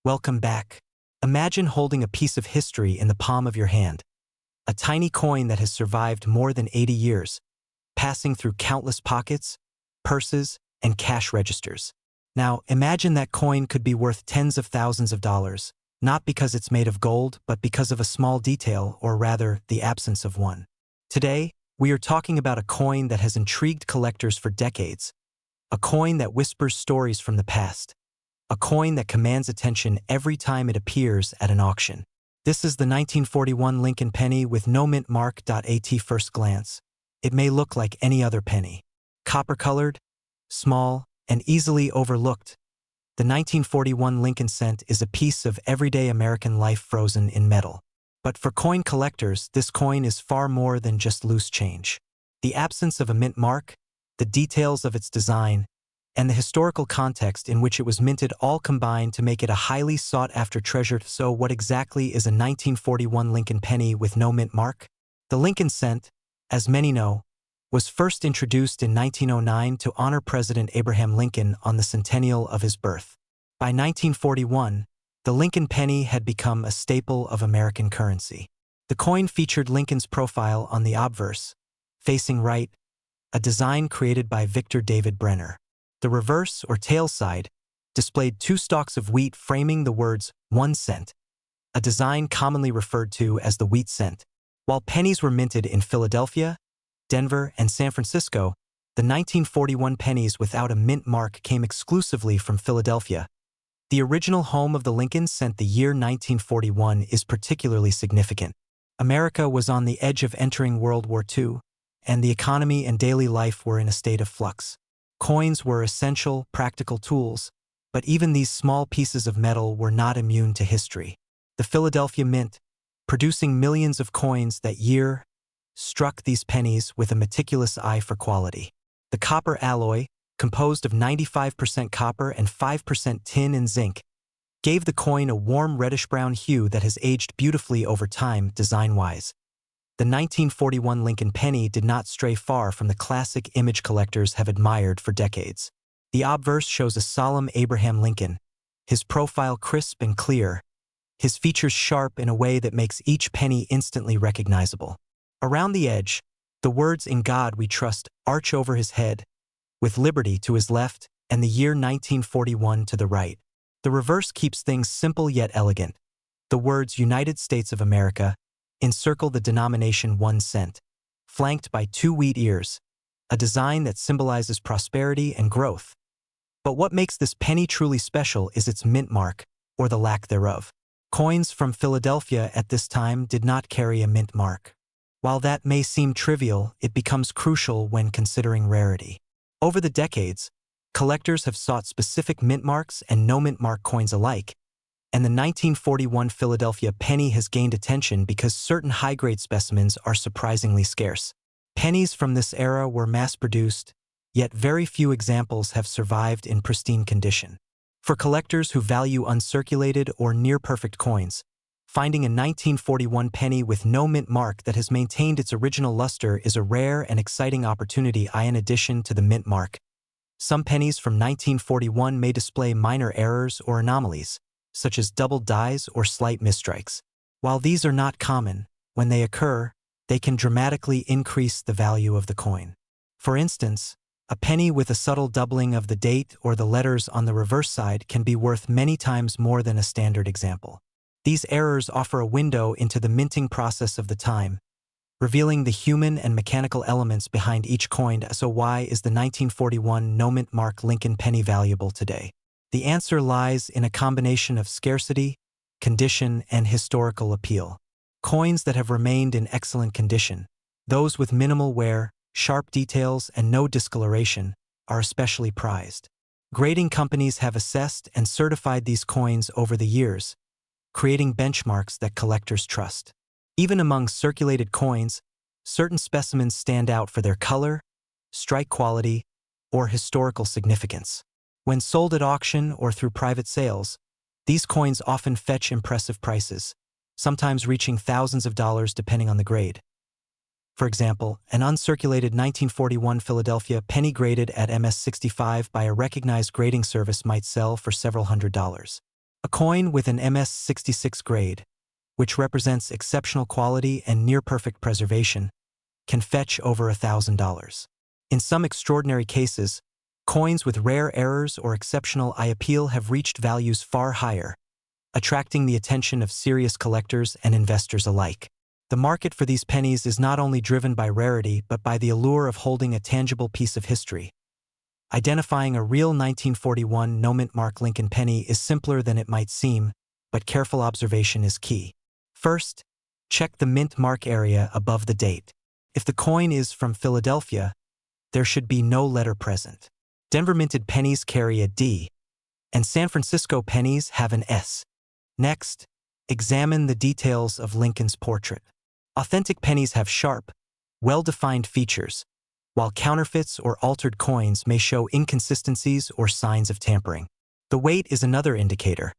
Welcome back. Imagine holding a piece of history in the palm of your hand. A tiny coin that has survived more than 80 years, passing through countless pockets, purses, and cash registers. Now, imagine that coin could be worth tens of thousands of dollars, not because it's made of gold, but because of a small detail, or rather, the absence of one. Today, we are talking about a coin that has intrigued collectors for decades, a coin that whispers stories from the past, a coin that commands attention every time it appears at an auction. This is the 1941 Lincoln penny with no mint mark. At first glance, it may look like any other penny. Copper-colored, small, and easily overlooked, the 1941 Lincoln cent is a piece of everyday American life frozen in metal. But for coin collectors, this coin is far more than just loose change. The absence of a mint mark, the details of its design, and the historical context in which it was minted all combine to make it a highly sought-after treasure. So what exactly is a 1941 Lincoln penny with no mint mark? The Lincoln cent, as many know, was first introduced in 1909 to honor President Abraham Lincoln on the centennial of his birth. By 1941, the Lincoln penny had become a staple of American currency. The coin featured Lincoln's profile on the obverse, facing right, a design created by Victor David Brenner. The reverse, or tail side, displayed two stalks of wheat framing the words 1 cent, a design commonly referred to as the wheat cent. While pennies were minted in Philadelphia, Denver, and San Francisco, the 1941 pennies without a mint mark came exclusively from Philadelphia. The original home of the Lincoln cent, the year 1941, is particularly significant. America was on the edge of entering World War II, and the economy and daily life were in a state of flux. Coins were essential, practical tools, but even these small pieces of metal were not immune to history. The Philadelphia Mint, producing millions of coins that year, struck these pennies with a meticulous eye for quality. The copper alloy, composed of 95% copper and 5% tin and zinc, gave the coin a warm reddish-brown hue that has aged beautifully over time design-wise. The 1941 Lincoln penny did not stray far from the classic image collectors have admired for decades. The obverse shows a solemn Abraham Lincoln, his profile crisp and clear, his features sharp in a way that makes each penny instantly recognizable. Around the edge, the words "In God We Trust" arch over his head, with liberty to his left and the year 1941 to the right. The reverse keeps things simple yet elegant. The words "United States of America" encircle the denomination 1 cent, flanked by 2 wheat ears, a design that symbolizes prosperity and growth. But what makes this penny truly special is its mint mark, or the lack thereof. Coins from Philadelphia at this time did not carry a mint mark. While that may seem trivial, it becomes crucial when considering rarity. Over the decades, collectors have sought specific mint marks and no mint mark coins alike, and the 1941 Philadelphia penny has gained attention because certain high-grade specimens are surprisingly scarce. Pennies from this era were mass-produced, yet very few examples have survived in pristine condition. For collectors who value uncirculated or near-perfect coins, finding a 1941 penny with no mint mark that has maintained its original luster is a rare and exciting opportunity. In addition to the mint mark, some pennies from 1941 may display minor errors or anomalies, such as doubled dies or slight misstrikes. While these are not common, when they occur, they can dramatically increase the value of the coin. For instance, a penny with a subtle doubling of the date or the letters on the reverse side can be worth many times more than a standard example. These errors offer a window into the minting process of the time, revealing the human and mechanical elements behind each coin. So why is the 1941 no mint mark Lincoln penny valuable today? The answer lies in a combination of scarcity, condition, and historical appeal. Coins that have remained in excellent condition, those with minimal wear, sharp details, and no discoloration, are especially prized. Grading companies have assessed and certified these coins over the years, creating benchmarks that collectors trust. Even among circulated coins, certain specimens stand out for their color, strike quality, or historical significance. When sold at auction or through private sales, these coins often fetch impressive prices, sometimes reaching thousands of dollars depending on the grade. For example, an uncirculated 1941 Philadelphia penny graded at MS-65 by a recognized grading service might sell for several $100s. A coin with an MS-66 grade, which represents exceptional quality and near-perfect preservation, can fetch over $1,000. In some extraordinary cases, coins with rare errors or exceptional eye appeal have reached values far higher, attracting the attention of serious collectors and investors alike. The market for these pennies is not only driven by rarity but by the allure of holding a tangible piece of history. Identifying a real 1941 no-mint mark Lincoln penny is simpler than it might seem, but careful observation is key. First, check the mint mark area above the date. If the coin is from Philadelphia, there should be no letter present. Denver minted pennies carry a D, and San Francisco pennies have an S. Next, examine the details of Lincoln's portrait. Authentic pennies have sharp, well-defined features, while counterfeits or altered coins may show inconsistencies or signs of tampering. The weight is another indicator.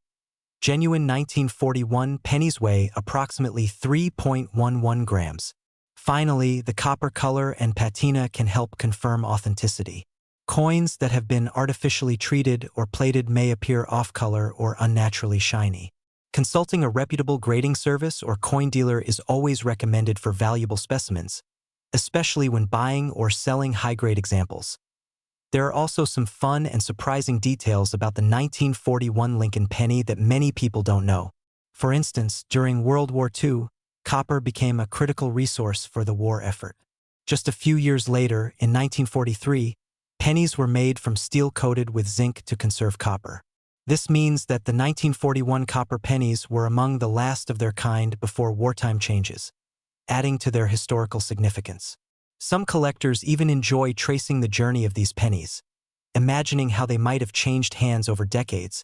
Genuine 1941 pennies weigh approximately 3.11 grams. Finally, the copper color and patina can help confirm authenticity. Coins that have been artificially treated or plated may appear off-color or unnaturally shiny. Consulting a reputable grading service or coin dealer is always recommended for valuable specimens, especially when buying or selling high-grade examples. There are also some fun and surprising details about the 1941 Lincoln penny that many people don't know. For instance, during World War II, copper became a critical resource for the war effort. Just a few years later, in 1943, pennies were made from steel coated with zinc to conserve copper. This means that the 1941 copper pennies were among the last of their kind before wartime changes, adding to their historical significance. Some collectors even enjoy tracing the journey of these pennies, imagining how they might have changed hands over decades,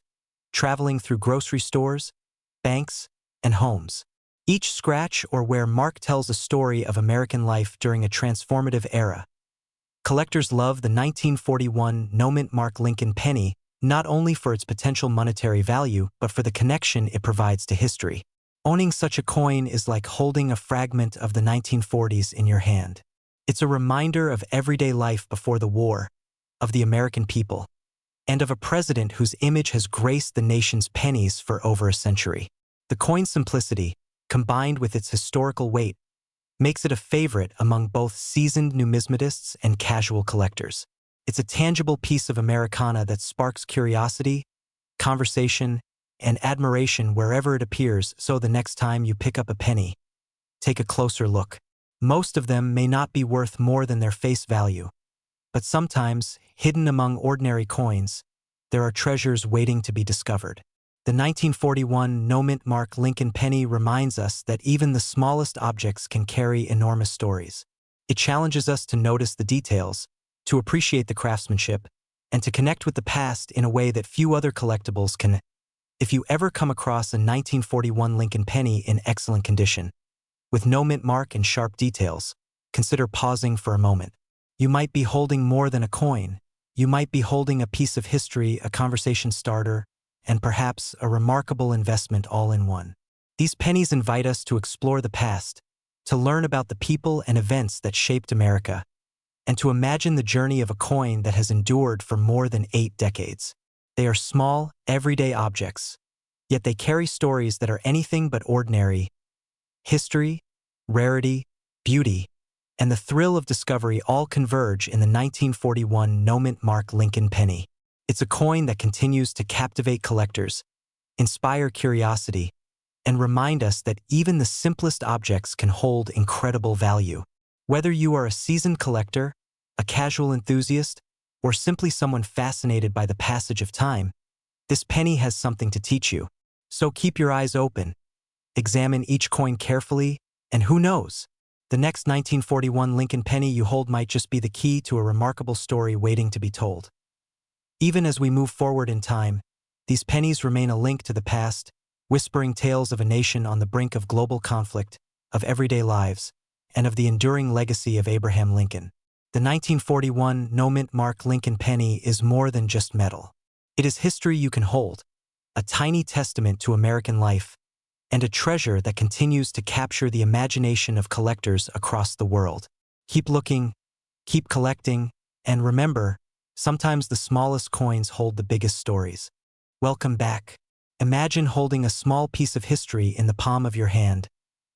traveling through grocery stores, banks, and homes. Each scratch or wear mark tells a story of American life during a transformative era. Collectors love the 1941 no-mint mark Lincoln penny not only for its potential monetary value but for the connection it provides to history. Owning such a coin is like holding a fragment of the 1940s in your hand. It's a reminder of everyday life before the war, of the American people, and of a president whose image has graced the nation's pennies for over a century. The coin's simplicity, combined with its historical weight, makes it a favorite among both seasoned numismatists and casual collectors. It's a tangible piece of Americana that sparks curiosity, conversation, and admiration wherever it appears, so the next time you pick up a penny, take a closer look. Most of them may not be worth more than their face value, but sometimes, hidden among ordinary coins, there are treasures waiting to be discovered. The 1941 no-mint mark Lincoln penny reminds us that even the smallest objects can carry enormous stories. It challenges us to notice the details, to appreciate the craftsmanship, and to connect with the past in a way that few other collectibles can. If you ever come across a 1941 Lincoln penny in excellent condition, with no mint mark and sharp details, consider pausing for a moment. You might be holding more than a coin. You might be holding a piece of history, a conversation starter, and perhaps a remarkable investment all in one. These pennies invite us to explore the past, to learn about the people and events that shaped America, and to imagine the journey of a coin that has endured for more than 8 decades. They are small, everyday objects, yet they carry stories that are anything but ordinary. History, rarity, beauty, and the thrill of discovery all converge in the 1941 no-mint mark Lincoln penny. It's a coin that continues to captivate collectors, inspire curiosity, and remind us that even the simplest objects can hold incredible value. Whether you are a seasoned collector, a casual enthusiast, or simply someone fascinated by the passage of time, this penny has something to teach you. So keep your eyes open, examine each coin carefully, and who knows? The next 1941 Lincoln penny you hold might just be the key to a remarkable story waiting to be told. Even as we move forward in time, these pennies remain a link to the past, whispering tales of a nation on the brink of global conflict, of everyday lives, and of the enduring legacy of Abraham Lincoln. The 1941 no-mint mark Lincoln penny is more than just metal. It is history you can hold, a tiny testament to American life, and a treasure that continues to capture the imagination of collectors across the world. Keep looking, keep collecting, and remember, sometimes the smallest coins hold the biggest stories. Welcome back. Imagine holding a small piece of history in the palm of your hand,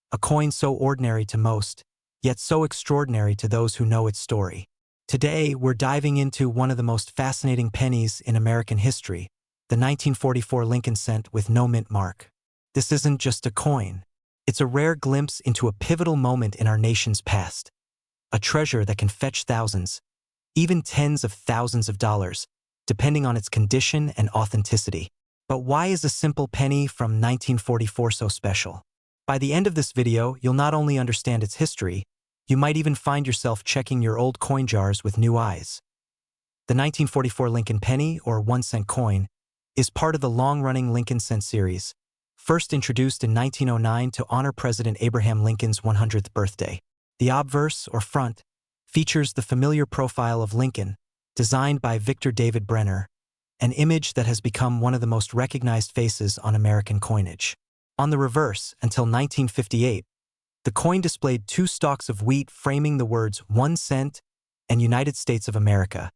a coin so ordinary to most, yet so extraordinary to those who know its story. Today, we're diving into one of the most fascinating pennies in American history, the 1944 Lincoln cent with no mint mark. This isn't just a coin. It's a rare glimpse into a pivotal moment in our nation's past, a treasure that can fetch thousands, even tens of thousands of dollars, depending on its condition and authenticity. But why is a simple penny from 1944 so special? By the end of this video, you'll not only understand its history, you might even find yourself checking your old coin jars with new eyes. The 1944 Lincoln penny, or 1-cent coin, is part of the long-running Lincoln cent series, first introduced in 1909 to honor President Abraham Lincoln's 100th birthday. The obverse, or front, features the familiar profile of Lincoln, designed by Victor David Brenner, an image that has become one of the most recognized faces on American coinage. On the reverse, until 1958, the coin displayed two stalks of wheat framing the words 1 cent and United States of America,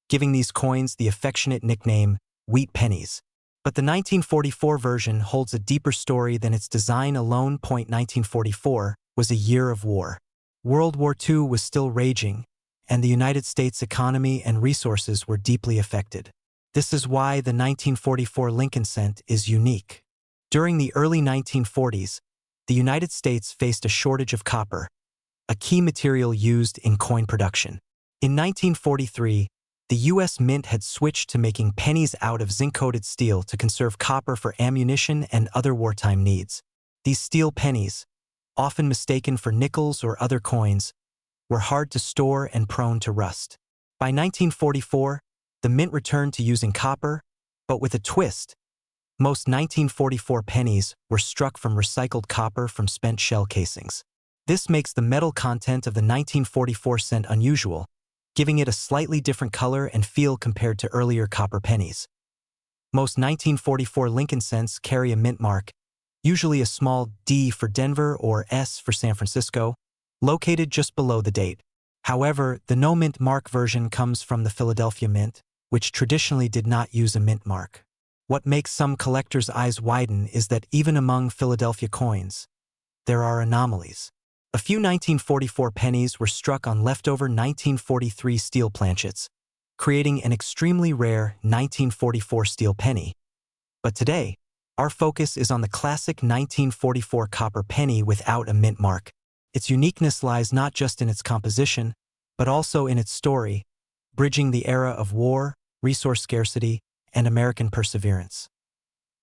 giving these coins the affectionate nickname wheat pennies. But the 1944 version holds a deeper story than its design alone. 1944 was a year of war. World War II was still raging, and the United States economy and resources were deeply affected. This is why the 1944 Lincoln cent is unique. During the early 1940s, the United States faced a shortage of copper, a key material used in coin production. In 1943, the U.S. Mint had switched to making pennies out of zinc-coated steel to conserve copper for ammunition and other wartime needs. These steel pennies, often mistaken for nickels or other coins, were hard to store and prone to rust. By 1944, the Mint returned to using copper, but with a twist. Most 1944 pennies were struck from recycled copper from spent shell casings. This makes the metal content of the 1944 cent unusual, giving it a slightly different color and feel compared to earlier copper pennies. Most 1944 Lincoln cents carry a mint mark, usually a small D for Denver or S for San Francisco, located just below the date. However, the no mint mark version comes from the Philadelphia Mint, which traditionally did not use a mint mark. What makes some collectors' eyes widen is that even among Philadelphia coins, there are anomalies. A few 1944 pennies were struck on leftover 1943 steel planchets, creating an extremely rare 1944 steel penny. But today, our focus is on the classic 1944 copper penny without a mint mark. Its uniqueness lies not just in its composition, but also in its story, bridging the era of war, resource scarcity, and American perseverance.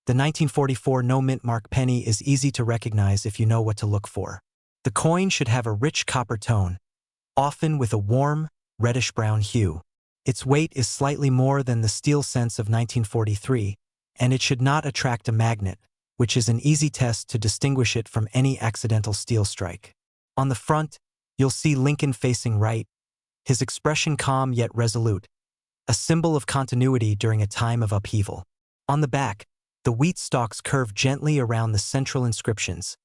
The 1944 no mint mark penny is easy to recognize if you know what to look for. The coin should have a rich copper tone, often with a warm, reddish-brown hue. Its weight is slightly more than the steel cents of 1943, and it should not attract a magnet, which is an easy test to distinguish it from any accidental steel strike. On the front, you'll see Lincoln facing right, his expression calm yet resolute, a symbol of continuity during a time of upheaval. On the back, the wheat stalks curve gently around the central inscriptions,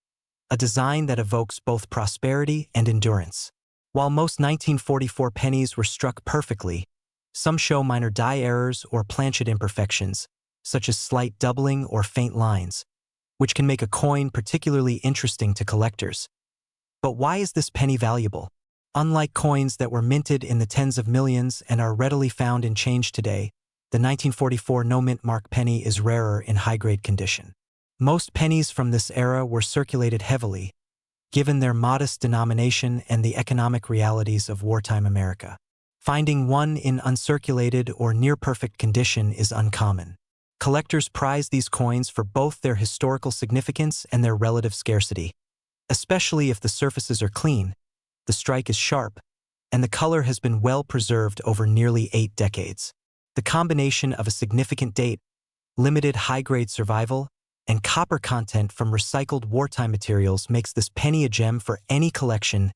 a design that evokes both prosperity and endurance. While most 1944 pennies were struck perfectly, some show minor die errors or planchet imperfections, such as slight doubling or faint lines, which can make a coin particularly interesting to collectors. But why is this penny valuable? Unlike coins that were minted in the tens of millions and are readily found in change today, the 1944 no mint mark penny is rarer in high-grade condition. Most pennies from this era were circulated heavily, given their modest denomination and the economic realities of wartime America. Finding one in uncirculated or near-perfect condition is uncommon. Collectors prize these coins for both their historical significance and their relative scarcity, especially if the surfaces are clean, the strike is sharp, and the color has been well preserved over nearly 8 decades. The combination of a significant date, limited high-grade survival, and copper content from recycled wartime materials makes this penny a gem for any collection.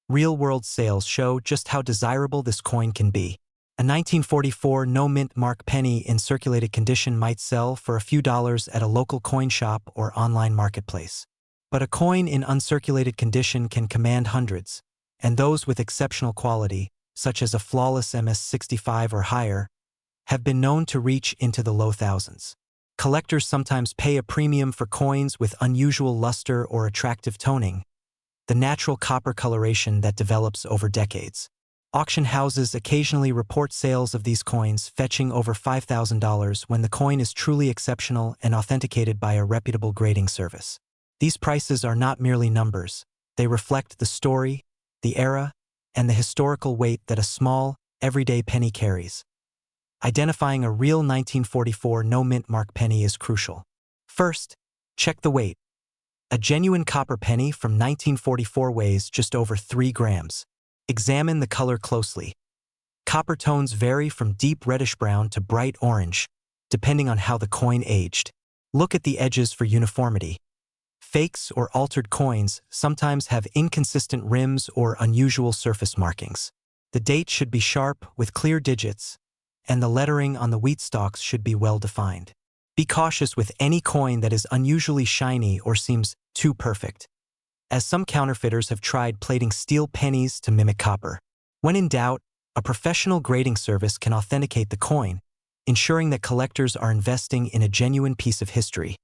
Real-world sales show just how desirable this coin can be. A 1944 no mint mark penny in circulated condition might sell for a few dollars at a local coin shop or online marketplace. But a coin in uncirculated condition can command hundreds, and those with exceptional quality, such as a flawless MS-65 or higher, have been known to reach into the low thousands. Collectors sometimes pay a premium for coins with unusual luster or attractive toning, the natural copper coloration that develops over decades. Auction houses occasionally report sales of these coins fetching over $5,000 when the coin is truly exceptional and authenticated by a reputable grading service. These prices are not merely numbers. They reflect the story, the era, and the historical weight that a small, everyday penny carries. Identifying a real 1944 no-mint mark penny is crucial. First, check the weight. A genuine copper penny from 1944 weighs just over 3 grams. Examine the color closely. Copper tones vary from deep reddish-brown to bright orange, depending on how the coin aged. Look at the edges for uniformity. Fakes or altered coins sometimes have inconsistent rims or unusual surface markings. The date should be sharp with clear digits, and the lettering on the wheat stalks should be well defined. Be cautious with any coin that is unusually shiny or seems too perfect, as some counterfeiters have tried plating steel pennies to mimic copper. When in doubt, a professional grading service can authenticate the coin, ensuring that collectors are investing in a genuine piece of history.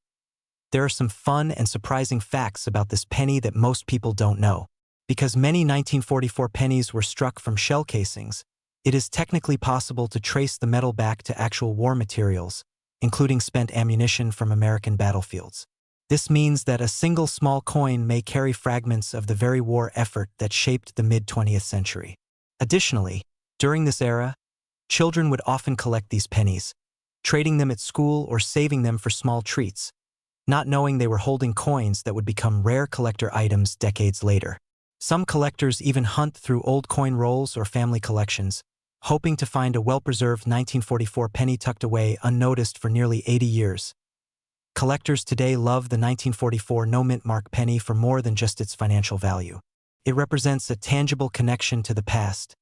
There are some fun and surprising facts about this penny that most people don't know. Because many 1944 pennies were struck from shell casings, it is technically possible to trace the metal back to actual war materials, including spent ammunition from American battlefields. This means that a single small coin may carry fragments of the very war effort that shaped the mid-20th century. Additionally, during this era, children would often collect these pennies, trading them at school or saving them for small treats, not knowing they were holding coins that would become rare collector items decades later. Some collectors even hunt through old coin rolls or family collections, hoping to find a well-preserved 1944 penny tucked away unnoticed for nearly 80 years. Collectors today love the 1944 no-mint mark penny for more than just its financial value. It represents a tangible connection to the past,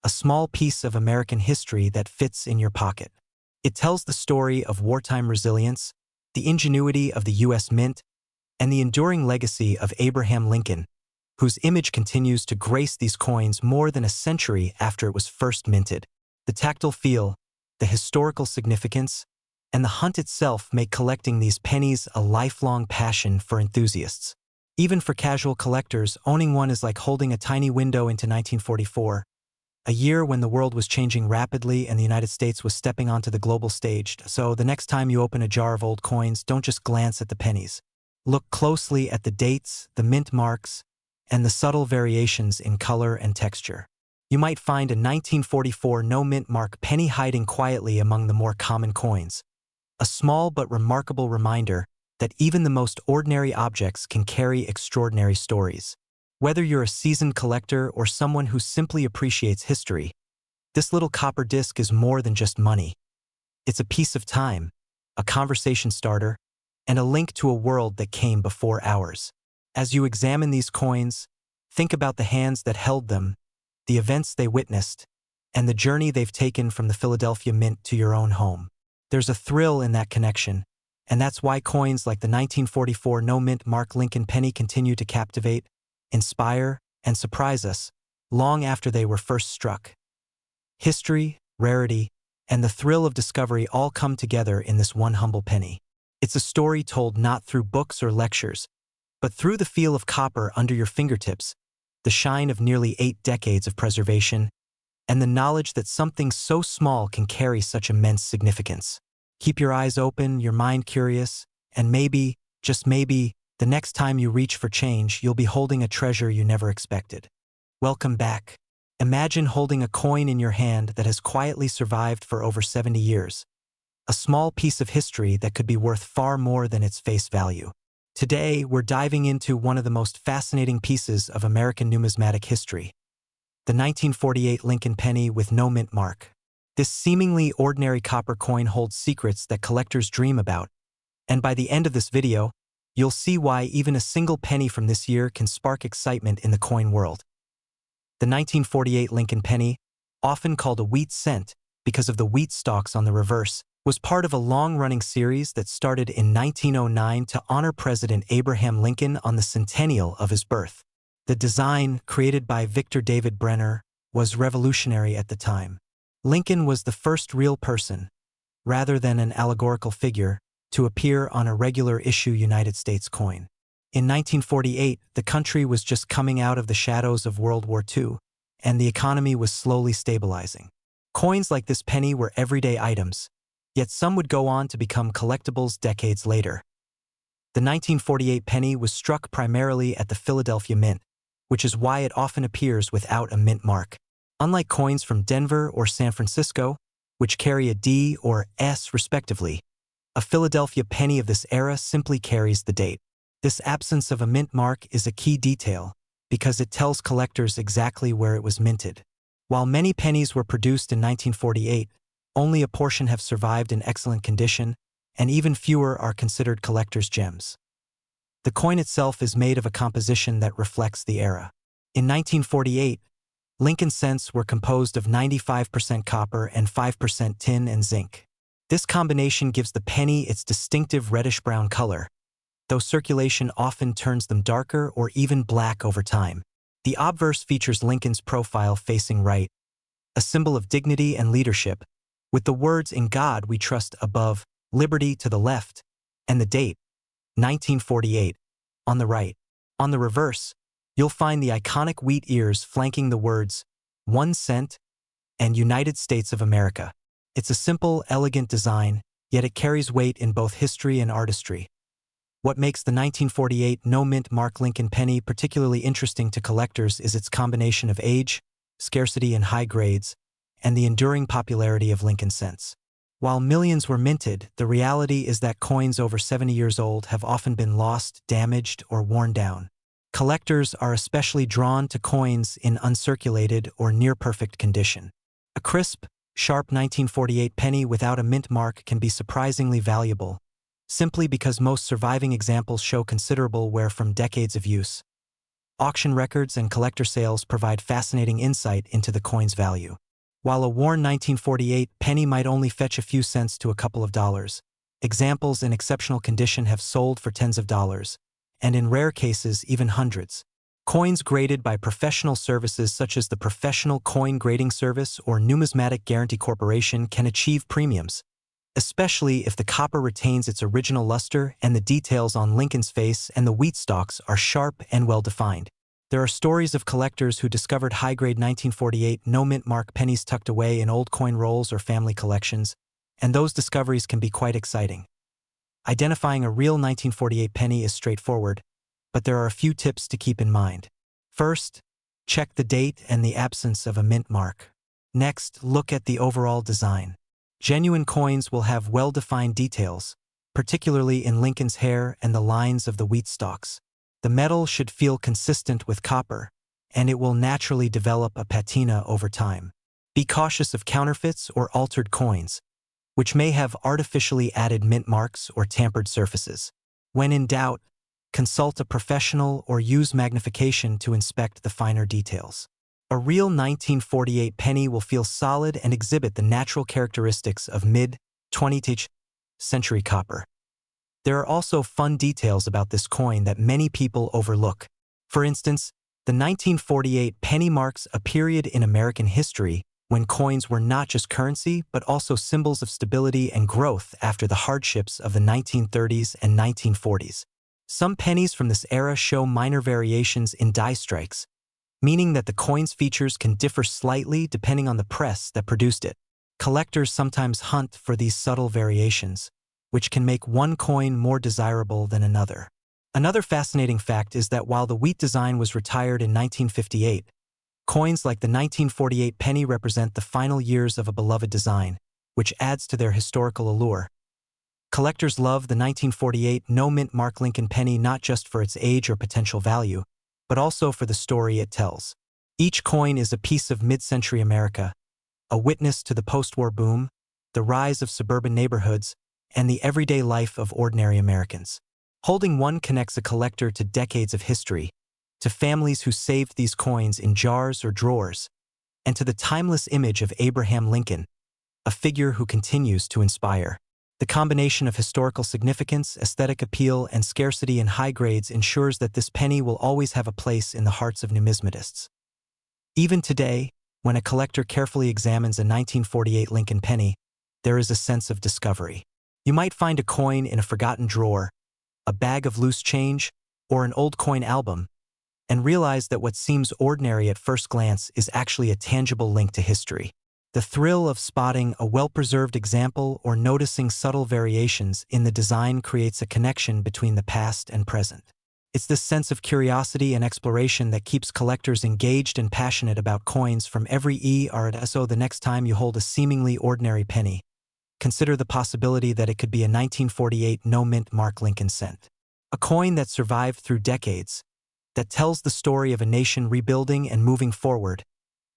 a small piece of American history that fits in your pocket. It tells the story of wartime resilience, the ingenuity of the U.S. Mint, and the enduring legacy of Abraham Lincoln, whose image continues to grace these coins more than a century after it was first minted. The tactile feel, the historical significance, and the hunt itself make collecting these pennies a lifelong passion for enthusiasts. Even for casual collectors, owning one is like holding a tiny window into 1944, a year when the world was changing rapidly and the United States was stepping onto the global stage. So the next time you open a jar of old coins, don't just glance at the pennies. Look closely at the dates, the mint marks, and the subtle variations in color and texture. You might find a 1944 no-mint mark penny hiding quietly among the more common coins. A small but remarkable reminder that even the most ordinary objects can carry extraordinary stories. Whether you're a seasoned collector or someone who simply appreciates history, this little copper disc is more than just money. It's a piece of time, a conversation starter, and a link to a world that came before ours. As you examine these coins, think about the hands that held them, the events they witnessed, and the journey they've taken from the Philadelphia Mint to your own home. There's a thrill in that connection, and that's why coins like the 1944 no-mint mark Lincoln penny continue to captivate, inspire, and surprise us long after they were first struck. History, rarity, and the thrill of discovery all come together in this one humble penny. It's a story told not through books or lectures, but through the feel of copper under your fingertips, the shine of nearly 8 decades of preservation, and the knowledge that something so small can carry such immense significance. Keep your eyes open, your mind curious, and maybe, just maybe, the next time you reach for change, you'll be holding a treasure you never expected. Welcome back. Imagine holding a coin in your hand that has quietly survived for over 70 years. A small piece of history that could be worth far more than its face value. Today, we're diving into one of the most fascinating pieces of American numismatic history. The 1948 Lincoln penny with no mint mark. This seemingly ordinary copper coin holds secrets that collectors dream about, and by the end of this video, you'll see why even a single penny from this year can spark excitement in the coin world. The 1948 Lincoln penny, often called a wheat cent because of the wheat stalks on the reverse, was part of a long-running series that started in 1909 to honor President Abraham Lincoln on the centennial of his birth. The design, created by Victor David Brenner, was revolutionary at the time. Lincoln was the first real person, rather than an allegorical figure, to appear on a regular issue United States coin. In 1948, the country was just coming out of the shadows of World War II, and the economy was slowly stabilizing. Coins like this penny were everyday items, yet some would go on to become collectibles decades later. The 1948 penny was struck primarily at the Philadelphia Mint, which is why it often appears without a mint mark. Unlike coins from Denver or San Francisco, which carry a D or S respectively, a Philadelphia penny of this era simply carries the date. This absence of a mint mark is a key detail because it tells collectors exactly where it was minted. While many pennies were produced in 1948, only a portion have survived in excellent condition, and even fewer are considered collector's gems. The coin itself is made of a composition that reflects the era. In 1948, Lincoln cents were composed of 95% copper and 5% tin and zinc. This combination gives the penny its distinctive reddish-brown color, though circulation often turns them darker or even black over time. The obverse features Lincoln's profile facing right, a symbol of dignity and leadership, with the words "In God We Trust" above, "Liberty" to the left, and the date, 1948, on the right. On the reverse, you'll find the iconic wheat ears flanking the words 1 cent and United States of America. It's a simple, elegant design, yet it carries weight in both history and artistry. What makes the 1948 no-mint mark Lincoln penny particularly interesting to collectors is its combination of age, scarcity and high grades, and the enduring popularity of Lincoln cents. While millions were minted, the reality is that coins over 70 years old have often been lost, damaged, or worn down. Collectors are especially drawn to coins in uncirculated or near-perfect condition. A crisp, sharp 1948 penny without a mint mark can be surprisingly valuable, simply because most surviving examples show considerable wear from decades of use. Auction records and collector sales provide fascinating insight into the coin's value. While a worn 1948 penny might only fetch a few cents to a couple of dollars, examples in exceptional condition have sold for tens of dollars, and in rare cases even hundreds. Coins graded by professional services such as the Professional Coin Grading Service or Numismatic Guarantee Corporation can achieve premiums, especially if the copper retains its original luster and the details on Lincoln's face and the wheat stalks are sharp and well-defined. There are stories of collectors who discovered high-grade 1948 no-mint mark pennies tucked away in old coin rolls or family collections, and those discoveries can be quite exciting. Identifying a real 1948 penny is straightforward, but there are a few tips to keep in mind. First, check the date and the absence of a mint mark. Next, look at the overall design. Genuine coins will have well-defined details, particularly in Lincoln's hair and the lines of the wheat stalks. The metal should feel consistent with copper, and it will naturally develop a patina over time. Be cautious of counterfeits or altered coins, which may have artificially added mint marks or tampered surfaces. When in doubt, consult a professional or use magnification to inspect the finer details. A real 1948 penny will feel solid and exhibit the natural characteristics of mid-20th century copper. There are also fun details about this coin that many people overlook. For instance, the 1948 penny marks a period in American history when coins were not just currency but also symbols of stability and growth after the hardships of the 1930s and 1940s. Some pennies from this era show minor variations in die strikes, meaning that the coin's features can differ slightly depending on the press that produced it. Collectors sometimes hunt for these subtle variations, which can make one coin more desirable than another. Another fascinating fact is that while the wheat design was retired in 1958, coins like the 1948 penny represent the final years of a beloved design, which adds to their historical allure. Collectors love the 1948 no-mint mark Lincoln penny not just for its age or potential value, but also for the story it tells. Each coin is a piece of mid-century America, a witness to the post-war boom, the rise of suburban neighborhoods, and the everyday life of ordinary Americans. Holding one connects a collector to decades of history, to families who saved these coins in jars or drawers, and to the timeless image of Abraham Lincoln, a figure who continues to inspire. The combination of historical significance, aesthetic appeal, and scarcity in high grades ensures that this penny will always have a place in the hearts of numismatists. Even today, when a collector carefully examines a 1948 Lincoln penny, there is a sense of discovery. You might find a coin in a forgotten drawer, a bag of loose change, or an old coin album, and realize that what seems ordinary at first glance is actually a tangible link to history. The thrill of spotting a well-preserved example or noticing subtle variations in the design creates a connection between the past and present. It's this sense of curiosity and exploration that keeps collectors engaged and passionate about coins from every era. So the next time you hold a seemingly ordinary penny, consider the possibility that it could be a 1948 no-mint mark Lincoln cent. A coin that survived through decades, that tells the story of a nation rebuilding and moving forward,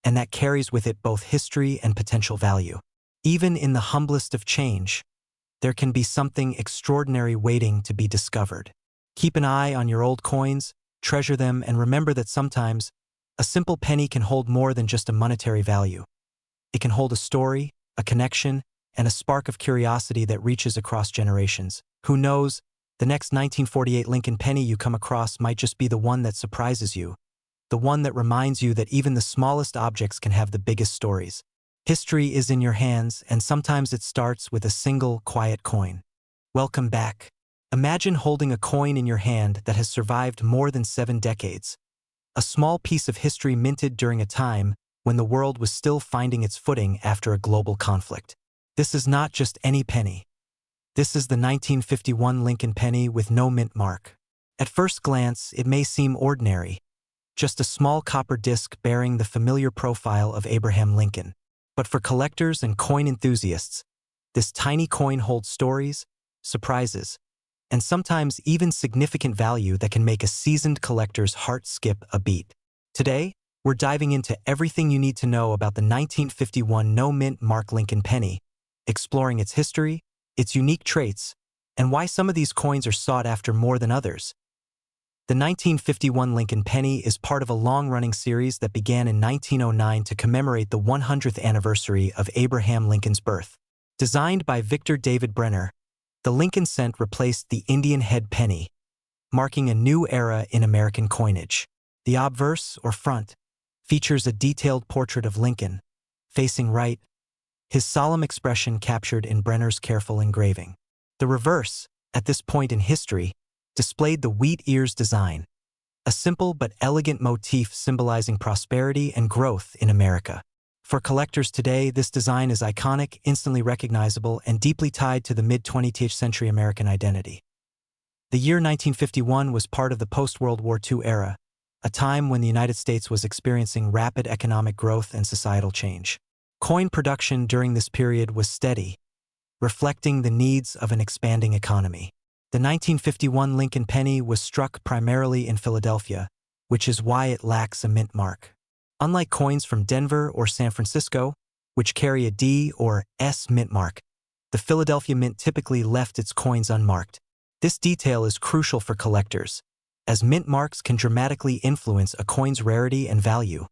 and that carries with it both history and potential value. Even in the humblest of change, there can be something extraordinary waiting to be discovered. Keep an eye on your old coins, treasure them, and remember that sometimes a simple penny can hold more than just a monetary value. It can hold a story, a connection, and a spark of curiosity that reaches across generations. Who knows, the next 1948 Lincoln penny you come across might just be the one that surprises you, the one that reminds you that even the smallest objects can have the biggest stories. History is in your hands, and sometimes it starts with a single, quiet coin. Welcome back. Imagine holding a coin in your hand that has survived more than 7 decades. A small piece of history minted during a time when the world was still finding its footing after a global conflict. This is not just any penny. This is the 1951 Lincoln penny with no mint mark. At first glance, it may seem ordinary, just a small copper disc bearing the familiar profile of Abraham Lincoln. But for collectors and coin enthusiasts, this tiny coin holds stories, surprises, and sometimes even significant value that can make a seasoned collector's heart skip a beat. Today, we're diving into everything you need to know about the 1951 no-mint mark Lincoln penny, exploring its history, its unique traits, and why some of these coins are sought after more than others. The 1951 Lincoln penny is part of a long-running series that began in 1909 to commemorate the 100th anniversary of Abraham Lincoln's birth. Designed by Victor David Brenner, the Lincoln cent replaced the Indian head penny, marking a new era in American coinage. The obverse, or front, features a detailed portrait of Lincoln, facing right, his solemn expression captured in Brenner's careful engraving. The reverse, at this point in history, displayed the wheat ears design, a simple but elegant motif symbolizing prosperity and growth in America. For collectors today, this design is iconic, instantly recognizable, and deeply tied to the mid-20th century American identity. The year 1951 was part of the post-World War II era, a time when the United States was experiencing rapid economic growth and societal change. Coin production during this period was steady, reflecting the needs of an expanding economy. The 1951 Lincoln penny was struck primarily in Philadelphia, which is why it lacks a mint mark. Unlike coins from Denver or San Francisco, which carry a D or S mint mark, the Philadelphia Mint typically left its coins unmarked. This detail is crucial for collectors, as mint marks can dramatically influence a coin's rarity and value.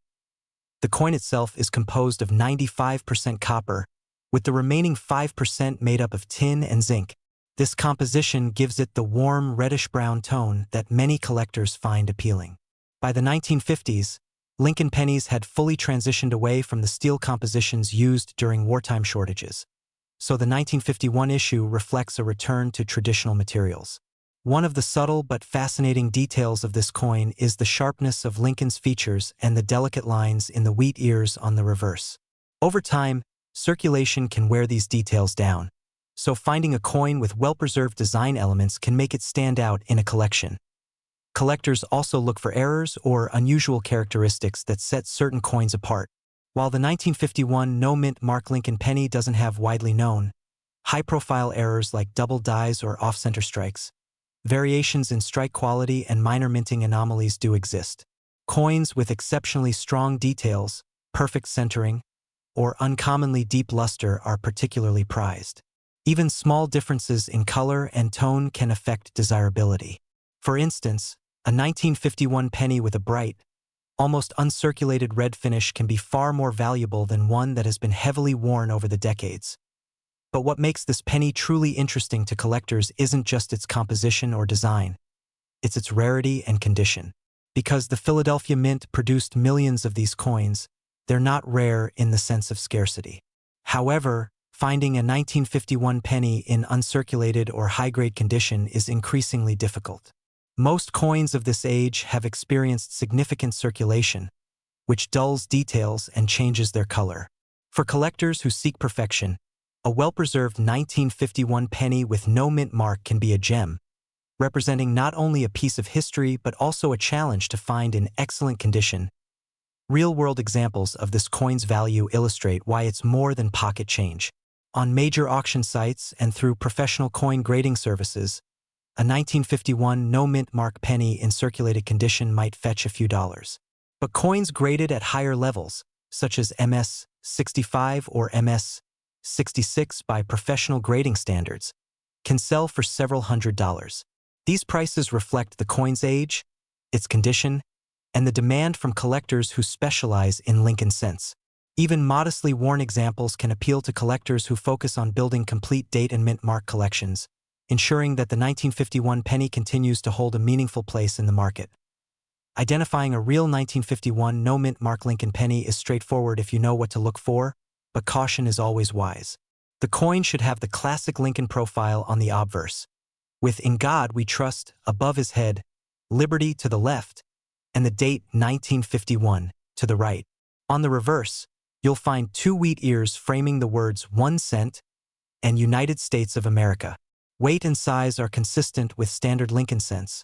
The coin itself is composed of 95% copper, with the remaining 5% made up of tin and zinc. This composition gives it the warm reddish-brown tone that many collectors find appealing. By the 1950s, Lincoln pennies had fully transitioned away from the steel compositions used during wartime shortages, so the 1951 issue reflects a return to traditional materials. One of the subtle but fascinating details of this coin is the sharpness of Lincoln's features and the delicate lines in the wheat ears on the reverse. Over time, circulation can wear these details down, so finding a coin with well-preserved design elements can make it stand out in a collection. Collectors also look for errors or unusual characteristics that set certain coins apart. While the 1951 no-mint mark Lincoln penny doesn't have widely known, high-profile errors like double dies or off-center strikes, variations in strike quality, and minor minting anomalies do exist. Coins with exceptionally strong details, perfect centering, or uncommonly deep luster are particularly prized. Even small differences in color and tone can affect desirability. For instance, a 1951 penny with a bright, almost uncirculated red finish can be far more valuable than one that has been heavily worn over the decades. But what makes this penny truly interesting to collectors isn't just its composition or design, it's its rarity and condition. Because the Philadelphia Mint produced millions of these coins, they're not rare in the sense of scarcity. However, Finding a 1951 penny in uncirculated or high-grade condition is increasingly difficult. Most coins of this age have experienced significant circulation, which dulls details and changes their color. For collectors who seek perfection, a well-preserved 1951 penny with no mint mark can be a gem, representing not only a piece of history but also a challenge to find in excellent condition. Real-world examples of this coin's value illustrate why it's more than pocket change. On major auction sites and through professional coin grading services, a 1951 no-mint mark penny in circulated condition might fetch a few dollars. But coins graded at higher levels, such as MS 65 or MS 66 by professional grading standards, can sell for several $100s. These prices reflect the coin's age, its condition, and the demand from collectors who specialize in Lincoln cents. Even modestly worn examples can appeal to collectors who focus on building complete date and mint mark collections, ensuring that the 1951 penny continues to hold a meaningful place in the market. Identifying a real 1951 no-mint mark Lincoln penny is straightforward if you know what to look for, but caution is always wise. The coin should have the classic Lincoln profile on the obverse, with "In God We Trust" above his head, "Liberty" to the left, and the date 1951 to the right. On the reverse, you'll find two wheat ears framing the words 1 cent and United States of America. Weight and size are consistent with standard Lincoln cents,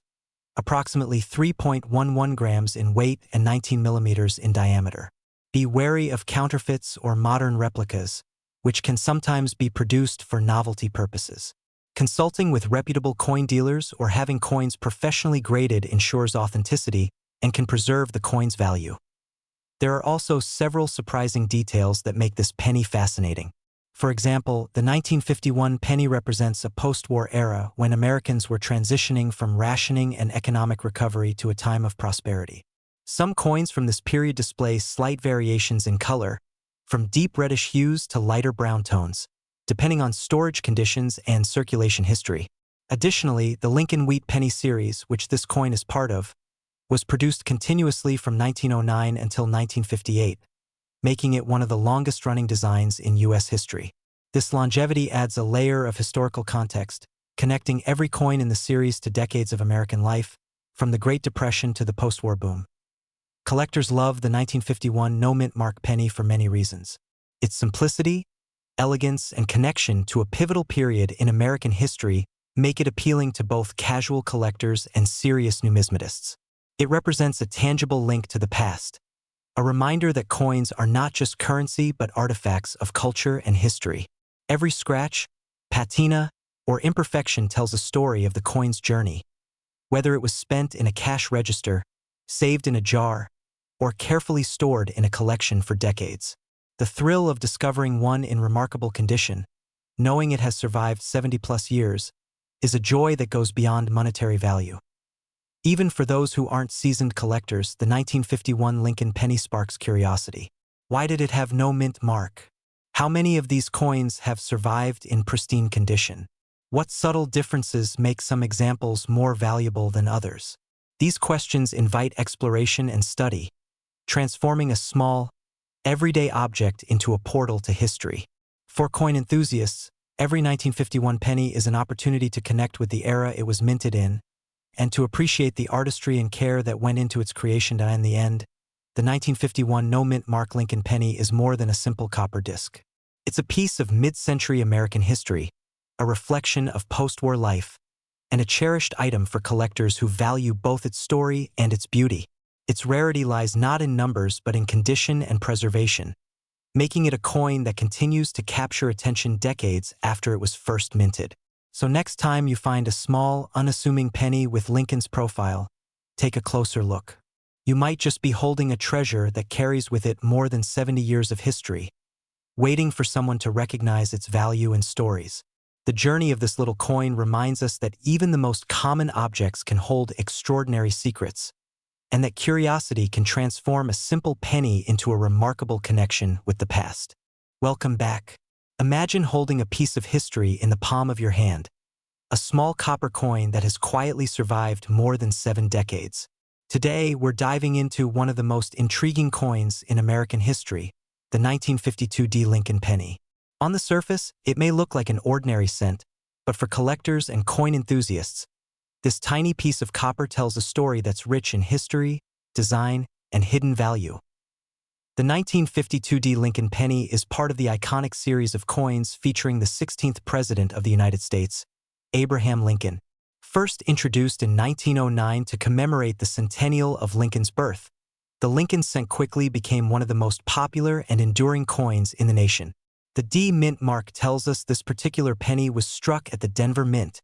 approximately 3.11 grams in weight and 19 millimeters in diameter. Be wary of counterfeits or modern replicas, which can sometimes be produced for novelty purposes. Consulting with reputable coin dealers or having coins professionally graded ensures authenticity and can preserve the coin's value. There are also several surprising details that make this penny fascinating. For example, the 1951 penny represents a post-war era when Americans were transitioning from rationing and economic recovery to a time of prosperity. Some coins from this period display slight variations in color, from deep reddish hues to lighter brown tones, depending on storage conditions and circulation history. Additionally, the Lincoln Wheat Penny series, which this coin is part of, was produced continuously from 1909 until 1958, making it one of the longest-running designs in U.S. history. This longevity adds a layer of historical context, connecting every coin in the series to decades of American life, from the Great Depression to the post-war boom. Collectors love the 1951 no-mint mark penny for many reasons. Its simplicity, elegance, and connection to a pivotal period in American history make it appealing to both casual collectors and serious numismatists. It represents a tangible link to the past, a reminder that coins are not just currency but artifacts of culture and history. Every scratch, patina, or imperfection tells a story of the coin's journey, whether it was spent in a cash register, saved in a jar, or carefully stored in a collection for decades. The thrill of discovering one in remarkable condition, knowing it has survived 70-plus years, is a joy that goes beyond monetary value. Even for those who aren't seasoned collectors, the 1951 Lincoln penny sparks curiosity. Why did it have no mint mark? How many of these coins have survived in pristine condition? What subtle differences make some examples more valuable than others? These questions invite exploration and study, transforming a small, everyday object into a portal to history. For coin enthusiasts, every 1951 penny is an opportunity to connect with the era it was minted in, and to appreciate the artistry and care that went into its creation. And in the end, the 1951 no-mint mark Lincoln penny is more than a simple copper disc. It's a piece of mid-century American history, a reflection of post-war life, and a cherished item for collectors who value both its story and its beauty. Its rarity lies not in numbers but in condition and preservation, making it a coin that continues to capture attention decades after it was first minted. So next time you find a small, unassuming penny with Lincoln's profile, take a closer look. You might just be holding a treasure that carries with it more than 70 years of history, waiting for someone to recognize its value and stories. The journey of this little coin reminds us that even the most common objects can hold extraordinary secrets, and that curiosity can transform a simple penny into a remarkable connection with the past. Welcome back. Imagine holding a piece of history in the palm of your hand, a small copper coin that has quietly survived more than 7 decades. Today, we're diving into one of the most intriguing coins in American history, the 1952 Lincoln penny. On the surface, it may look like an ordinary cent, but for collectors and coin enthusiasts, this tiny piece of copper tells a story that's rich in history, design, and hidden value. The 1952 Lincoln penny is part of the iconic series of coins featuring the 16th President of the United States, Abraham Lincoln. First introduced in 1909 to commemorate the centennial of Lincoln's birth, the Lincoln cent quickly became one of the most popular and enduring coins in the nation. The D Mint mark tells us this particular penny was struck at the Denver Mint,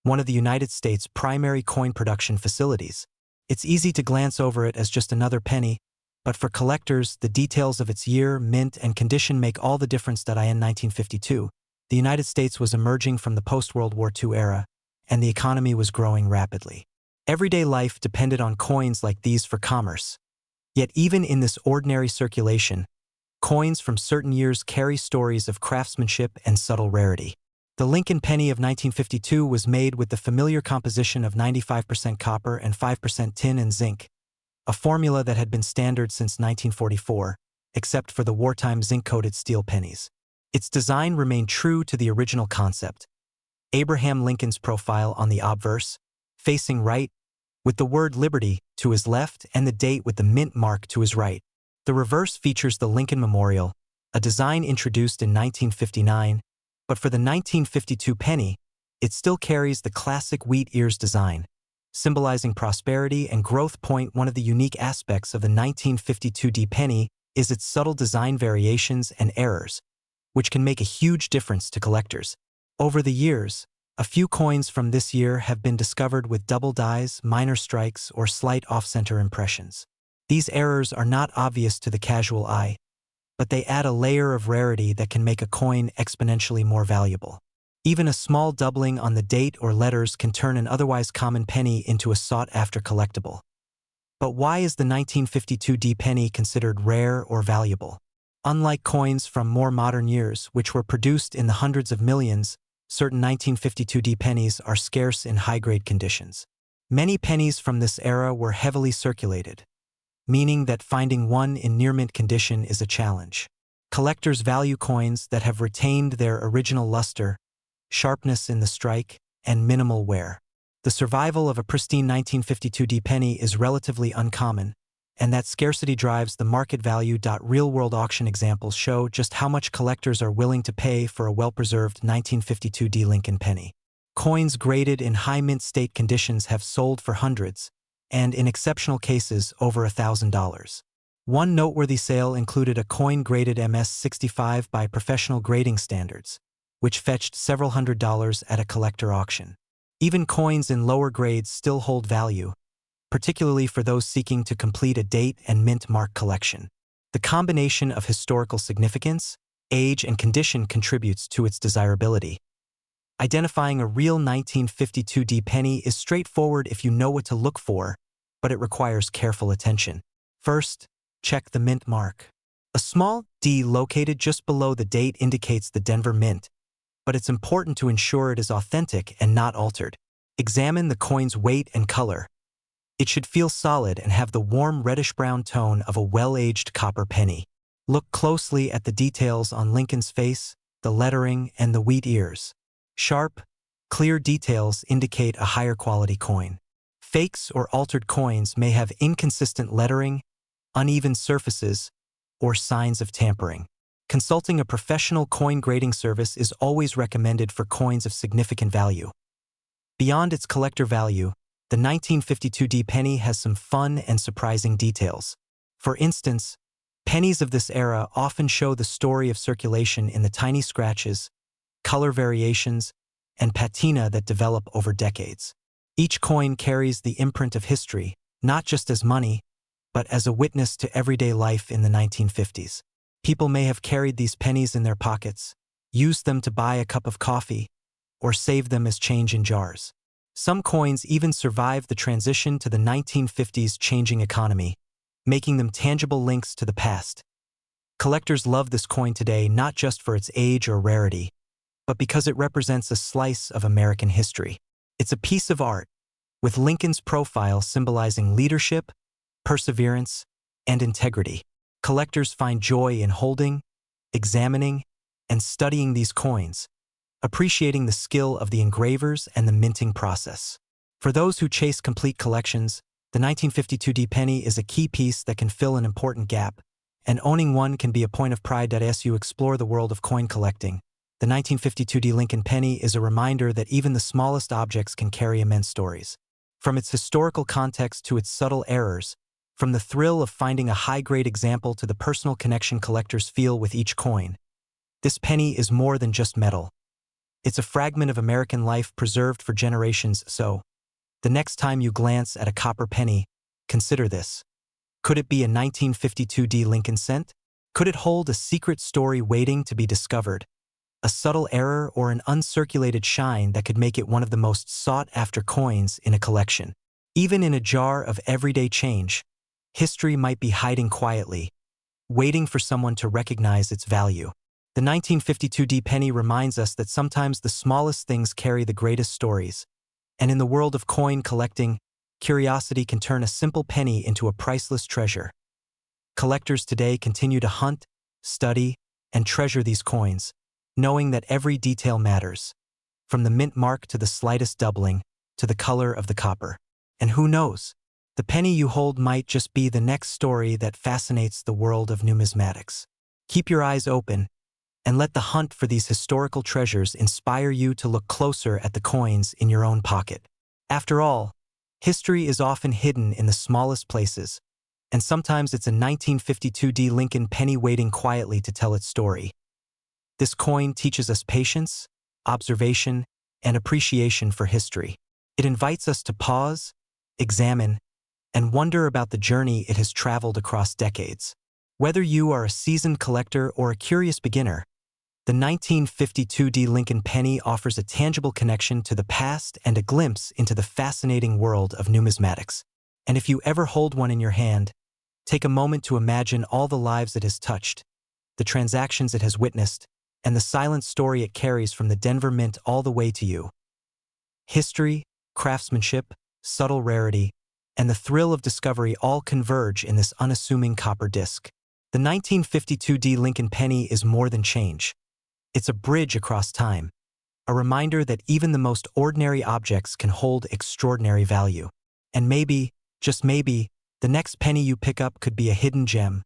one of the United States' primary coin production facilities. It's easy to glance over it as just another penny, but for collectors, the details of its year, mint, and condition make all the difference. In 1952, the United States was emerging from the post-World War II era, and the economy was growing rapidly. Everyday life depended on coins like these for commerce. Yet even in this ordinary circulation, coins from certain years carry stories of craftsmanship and subtle rarity. The Lincoln penny of 1952 was made with the familiar composition of 95% copper and 5% tin and zinc, a formula that had been standard since 1944, except for the wartime zinc-coated steel pennies. Its design remained true to the original concept. Abraham Lincoln's profile on the obverse, facing right, with the word Liberty to his left and the date with the mint mark to his right. The reverse features the Lincoln Memorial, a design introduced in 1959, but for the 1952 penny, it still carries the classic wheat ears design, symbolizing prosperity and growth. One of the unique aspects of the 1952 penny is its subtle design variations and errors, which can make a huge difference to collectors. Over the years, a few coins from this year have been discovered with double dies, minor strikes, or slight off-center impressions. These errors are not obvious to the casual eye, but they add a layer of rarity that can make a coin exponentially more valuable. Even a small doubling on the date or letters can turn an otherwise common penny into a sought-after collectible. But why is the 1952 penny considered rare or valuable? Unlike coins from more modern years, which were produced in the hundreds of millions, certain 1952 pennies are scarce in high-grade conditions. Many pennies from this era were heavily circulated, meaning that finding one in near-mint condition is a challenge. Collectors value coins that have retained their original luster, sharpness in the strike, and minimal wear. The survival of a pristine 1952 penny is relatively uncommon, and that scarcity drives the market value. Real-world auction examples show just how much collectors are willing to pay for a well-preserved 1952 Lincoln penny. Coins graded in high mint state conditions have sold for hundreds, and in exceptional cases, over $1,000. One noteworthy sale included a coin graded MS-65 by professional grading standards, which fetched several $100s at a collector auction. Even coins in lower grades still hold value, particularly for those seeking to complete a date and mint mark collection. The combination of historical significance, age, and condition contributes to its desirability. Identifying a real 1952 penny is straightforward if you know what to look for, but it requires careful attention. First, check the mint mark. A small D located just below the date indicates the Denver Mint, but it's important to ensure it is authentic and not altered. Examine the coin's weight and color. It should feel solid and have the warm reddish-brown tone of a well-aged copper penny. Look closely at the details on Lincoln's face, the lettering, and the wheat ears. Sharp, clear details indicate a higher quality coin. Fakes or altered coins may have inconsistent lettering, uneven surfaces, or signs of tampering. Consulting a professional coin grading service is always recommended for coins of significant value. Beyond its collector value, the 1952 penny has some fun and surprising details. For instance, pennies of this era often show the story of circulation in the tiny scratches, color variations, and patina that develop over decades. Each coin carries the imprint of history, not just as money, but as a witness to everyday life in the 1950s. People may have carried these pennies in their pockets, used them to buy a cup of coffee, or saved them as change in jars. Some coins even survived the transition to the 1950s changing economy, making them tangible links to the past. Collectors love this coin today not just for its age or rarity, but because it represents a slice of American history. It's a piece of art, with Lincoln's profile symbolizing leadership, perseverance, and integrity. Collectors find joy in holding, examining, and studying these coins, appreciating the skill of the engravers and the minting process. For those who chase complete collections, the 1952D penny is a key piece that can fill an important gap, and owning one can be a point of pride as you explore the world of coin collecting. The 1952D Lincoln penny is a reminder that even the smallest objects can carry immense stories. From its historical context to its subtle errors, from the thrill of finding a high-grade example to the personal connection collectors feel with each coin, this penny is more than just metal. It's a fragment of American life preserved for generations, so the next time you glance at a copper penny, consider this. Could it be a 1952D Lincoln cent? Could it hold a secret story waiting to be discovered? A subtle error or an uncirculated shine that could make it one of the most sought-after coins in a collection. Even in a jar of everyday change, history might be hiding quietly, waiting for someone to recognize its value. The 1952D penny reminds us that sometimes the smallest things carry the greatest stories. And in the world of coin collecting, curiosity can turn a simple penny into a priceless treasure. Collectors today continue to hunt, study, and treasure these coins, knowing that every detail matters, from the mint mark to the slightest doubling, to the color of the copper. And who knows, the penny you hold might just be the next story that fascinates the world of numismatics. Keep your eyes open, and let the hunt for these historical treasures inspire you to look closer at the coins in your own pocket. After all, history is often hidden in the smallest places, and sometimes it's a 1952D Lincoln penny waiting quietly to tell its story. This coin teaches us patience, observation, and appreciation for history. It invites us to pause, examine, and wonder about the journey it has traveled across decades. Whether you are a seasoned collector or a curious beginner, the 1952D Lincoln penny offers a tangible connection to the past and a glimpse into the fascinating world of numismatics. And if you ever hold one in your hand, take a moment to imagine all the lives it has touched, the transactions it has witnessed, and the silent story it carries from the Denver Mint all the way to you. History, craftsmanship, subtle rarity, and the thrill of discovery all converge in this unassuming copper disc. The 1952D Lincoln penny is more than change. It's a bridge across time, a reminder that even the most ordinary objects can hold extraordinary value. And maybe, just maybe, the next penny you pick up could be a hidden gem,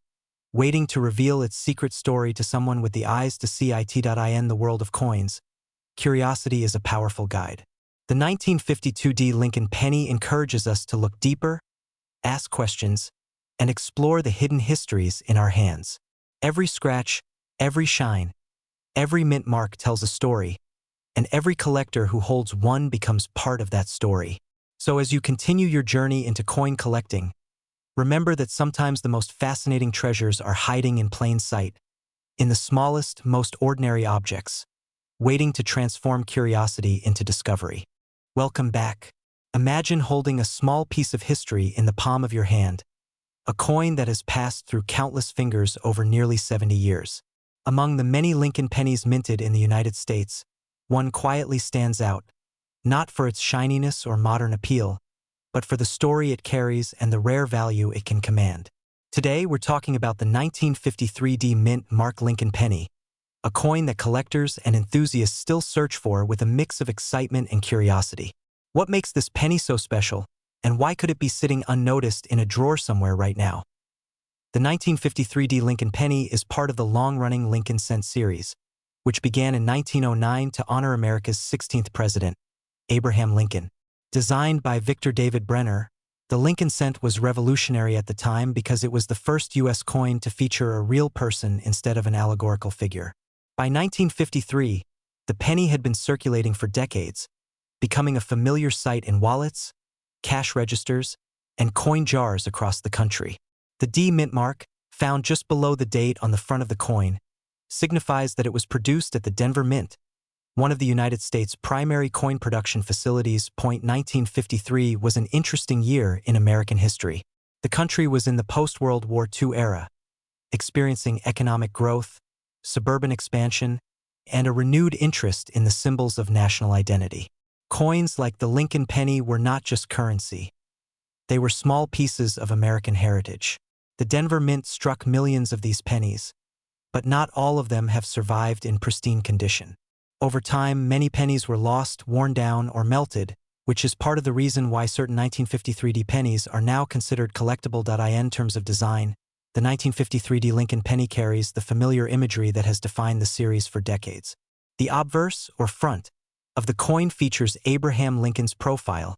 waiting to reveal its secret story to someone with the eyes to see it. In the world of coins, curiosity is a powerful guide. The 1952D Lincoln penny encourages us to look deeper, ask questions, and explore the hidden histories in our hands. Every scratch, every shine, every mint mark tells a story, and every collector who holds one becomes part of that story. So as you continue your journey into coin collecting, remember that sometimes the most fascinating treasures are hiding in plain sight, in the smallest, most ordinary objects, waiting to transform curiosity into discovery. Welcome back. Imagine holding a small piece of history in the palm of your hand, a coin that has passed through countless fingers over nearly 70 years. Among the many Lincoln pennies minted in the United States, one quietly stands out, not for its shininess or modern appeal, but for the story it carries and the rare value it can command. Today, we're talking about the 1953D Mint Mark Lincoln penny, a coin that collectors and enthusiasts still search for with a mix of excitement and curiosity. What makes this penny so special, and why could it be sitting unnoticed in a drawer somewhere right now? The 1953D Lincoln penny is part of the long-running Lincoln cent series, which began in 1909 to honor America's 16th president, Abraham Lincoln. Designed by Victor David Brenner, the Lincoln cent was revolutionary at the time because it was the first U.S. coin to feature a real person instead of an allegorical figure. By 1953, the penny had been circulating for decades, becoming a familiar sight in wallets, cash registers, and coin jars across the country. The D mint mark, found just below the date on the front of the coin, signifies that it was produced at the Denver Mint, one of the United States' primary coin production facilities. 1953 was an interesting year in American history. The country was in the post-World War II era, experiencing economic growth, suburban expansion, and a renewed interest in the symbols of national identity. Coins like the Lincoln penny were not just currency. They were small pieces of American heritage. The Denver Mint struck millions of these pennies, but not all of them have survived in pristine condition. Over time, many pennies were lost, worn down, or melted, which is part of the reason why certain 1953D pennies are now considered collectible. In terms of design, the 1953D Lincoln penny carries the familiar imagery that has defined the series for decades. The obverse, or front, of the coin features Abraham Lincoln's profile,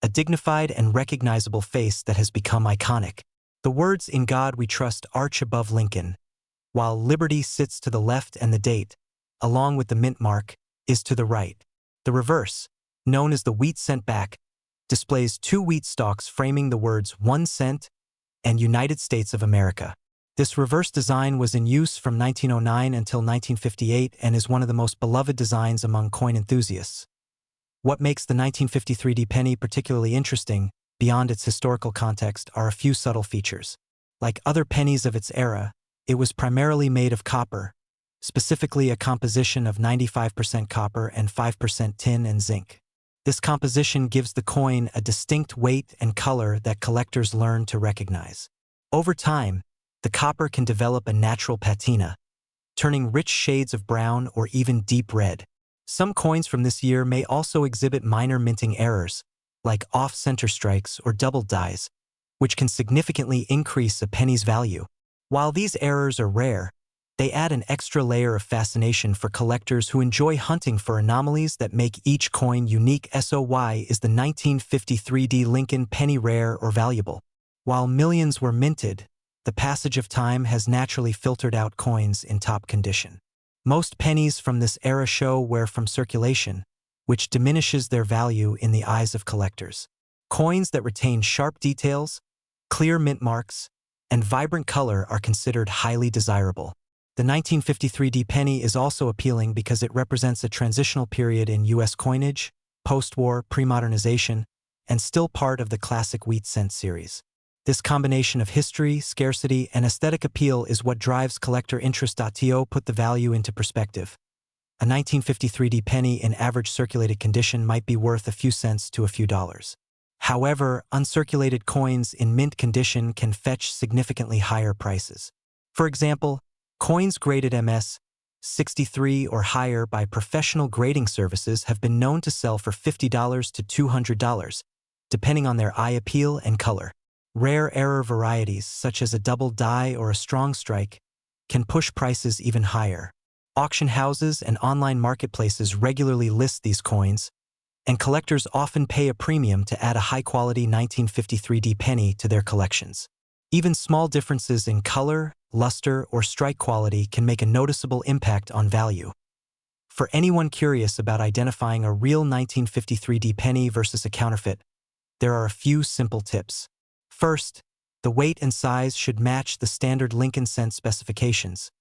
a dignified and recognizable face that has become iconic. The words "In God We Trust" arch above Lincoln, while Liberty sits to the left and the date, along with the mint mark, is to the right. The reverse, known as the wheat cent back, displays two wheat stalks framing the words 1 cent and United States of America. This reverse design was in use from 1909 until 1958 and is one of the most beloved designs among coin enthusiasts. What makes the 1953D penny particularly interesting, beyond its historical context, are a few subtle features. Like other pennies of its era, it was primarily made of copper, specifically a composition of 95% copper and 5% tin and zinc. This composition gives the coin a distinct weight and color that collectors learn to recognize. Over time, the copper can develop a natural patina, turning rich shades of brown or even deep red. Some coins from this year may also exhibit minor minting errors, like off-center strikes or double dies, which can significantly increase a penny's value. While these errors are rare, they add an extra layer of fascination for collectors who enjoy hunting for anomalies that make each coin unique. SOY is the 1953D Lincoln penny rare or valuable. While millions were minted, the passage of time has naturally filtered out coins in top condition. Most pennies from this era show wear from circulation, which diminishes their value in the eyes of collectors. Coins that retain sharp details, clear mint marks, and vibrant color are considered highly desirable. The 1953D penny is also appealing because it represents a transitional period in U.S. coinage, post-war, pre-modernization, and still part of the classic wheat cent series. This combination of history, scarcity, and aesthetic appeal is what drives collector interest. To put the value into perspective, a 1953D penny in average circulated condition might be worth a few cents to a few dollars. However, uncirculated coins in mint condition can fetch significantly higher prices. For example, coins graded MS 63 or higher by professional grading services have been known to sell for $50 to $200, depending on their eye appeal and color. Rare error varieties, such as a double die or a strong strike, can push prices even higher. Auction houses and online marketplaces regularly list these coins, and collectors often pay a premium to add a high-quality 1953D penny to their collections. Even small differences in color, luster, or strike quality can make a noticeable impact on value. For anyone curious about identifying a real 1953D penny versus a counterfeit, there are a few simple tips. First, the weight and size should match the standard Lincoln cent specifications,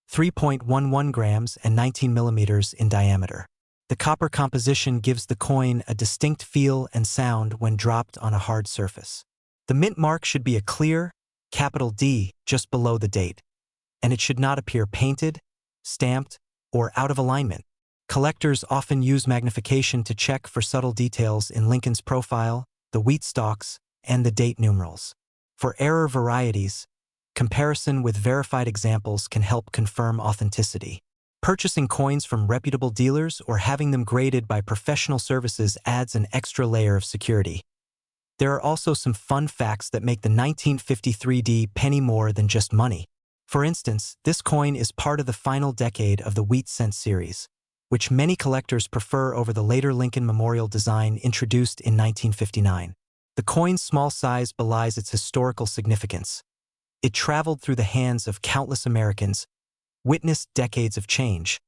3.11 grams and 19 millimeters in diameter. The copper composition gives the coin a distinct feel and sound when dropped on a hard surface. The mint mark should be a clear, capital D, just below the date, and it should not appear painted, stamped, or out of alignment. Collectors often use magnification to check for subtle details in Lincoln's profile, the wheat stalks, and the date numerals. For error varieties, comparison with verified examples can help confirm authenticity. Purchasing coins from reputable dealers or having them graded by professional services adds an extra layer of security. There are also some fun facts that make the 1953D penny more than just money. For instance, this coin is part of the final decade of the wheat cent series, which many collectors prefer over the later Lincoln Memorial design introduced in 1959. The coin's small size belies its historical significance. It traveled through the hands of countless Americans, witnessed decades of change,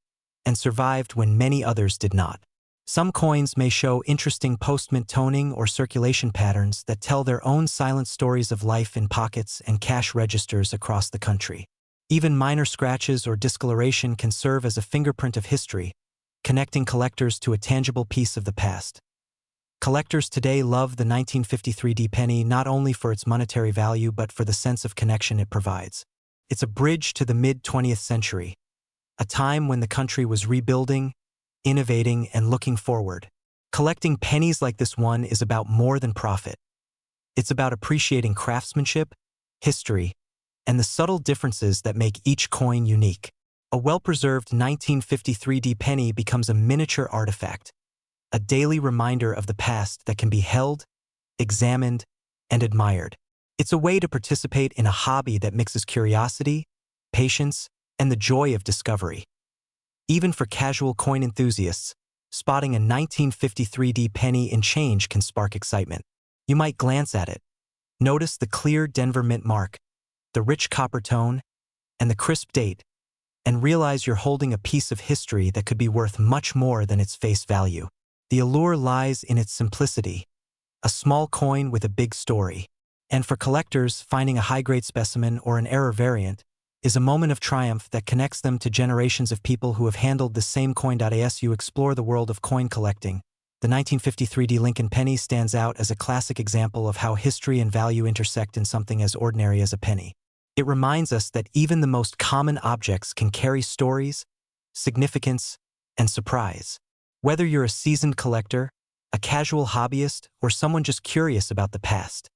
and survived when many others did not. Some coins may show interesting post-mint toning or circulation patterns that tell their own silent stories of life in pockets and cash registers across the country. Even minor scratches or discoloration can serve as a fingerprint of history, connecting collectors to a tangible piece of the past. Collectors today love the 1953D penny not only for its monetary value but for the sense of connection it provides. It's a bridge to the mid-20th century, a time when the country was rebuilding, innovating, and looking forward. Collecting pennies like this one is about more than profit. It's about appreciating craftsmanship, history, and the subtle differences that make each coin unique. A well-preserved 1953D penny becomes a miniature artifact, a daily reminder of the past that can be held, examined, and admired. It's a way to participate in a hobby that mixes curiosity, patience, and the joy of discovery. Even for casual coin enthusiasts, spotting a 1953D penny in change can spark excitement. You might glance at it, notice the clear Denver Mint mark, the rich copper tone, and the crisp date, and realize you're holding a piece of history that could be worth much more than its face value. The allure lies in its simplicity, a small coin with a big story. And for collectors, finding a high-grade specimen or an error variant is a moment of triumph that connects them to generations of people who have handled the same coin. As you explore the world of coin collecting, the 1953D Lincoln penny stands out as a classic example of how history and value intersect in something as ordinary as a penny. It reminds us that even the most common objects can carry stories, significance, and surprise. Whether you're a seasoned collector, a casual hobbyist, or someone just curious about the past,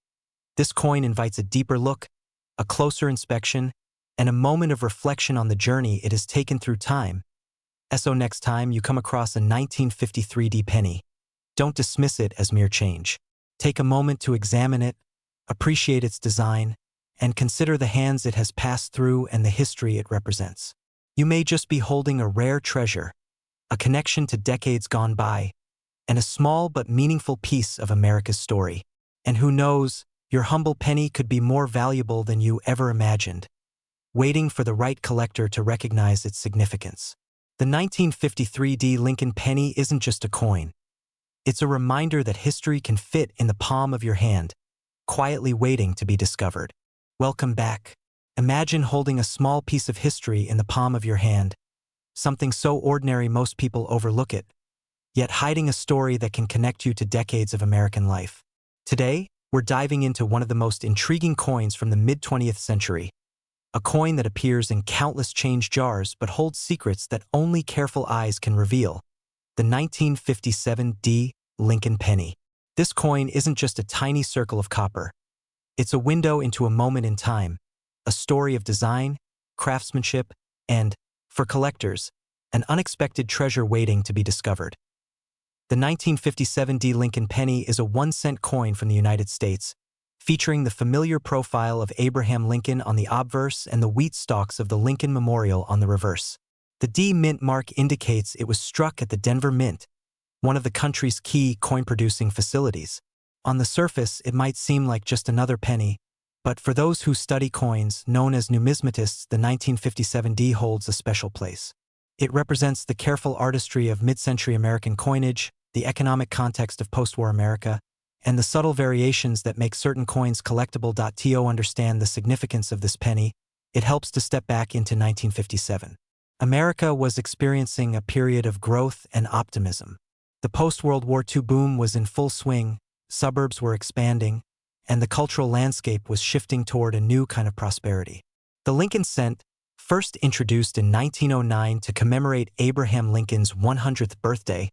this coin invites a deeper look, a closer inspection, and a moment of reflection on the journey it has taken through time. So next time you come across a 1953D penny, don't dismiss it as mere change. Take a moment to examine it, appreciate its design, and consider the hands it has passed through and the history it represents. You may just be holding a rare treasure, a connection to decades gone by, and a small but meaningful piece of America's story. And who knows, your humble penny could be more valuable than you ever imagined, waiting for the right collector to recognize its significance. The 1953D Lincoln penny isn't just a coin. It's a reminder that history can fit in the palm of your hand, quietly waiting to be discovered. Welcome back. Imagine holding a small piece of history in the palm of your hand, something so ordinary most people overlook it, yet hiding a story that can connect you to decades of American life. Today, we're diving into one of the most intriguing coins from the mid-20th century, a coin that appears in countless change jars but holds secrets that only careful eyes can reveal, the 1957D Lincoln penny. This coin isn't just a tiny circle of copper. It's a window into a moment in time, a story of design, craftsmanship, and, for collectors, an unexpected treasure waiting to be discovered. The 1957D Lincoln penny is a 1-cent coin from the United States, featuring the familiar profile of Abraham Lincoln on the obverse and the wheat stalks of the Lincoln Memorial on the reverse. The D Mint mark indicates it was struck at the Denver Mint, one of the country's key coin-producing facilities. On the surface, it might seem like just another penny, but for those who study coins, known as numismatists, the 1957D holds a special place. It represents the careful artistry of mid-century American coinage, the economic context of post-war America, and the subtle variations that make certain coins collectible. To understand the significance of this penny, it helps to step back into 1957. America was experiencing a period of growth and optimism. The post-World War II boom was in full swing, suburbs were expanding, and the cultural landscape was shifting toward a new kind of prosperity. The Lincoln cent, first introduced in 1909 to commemorate Abraham Lincoln's 100th birthday,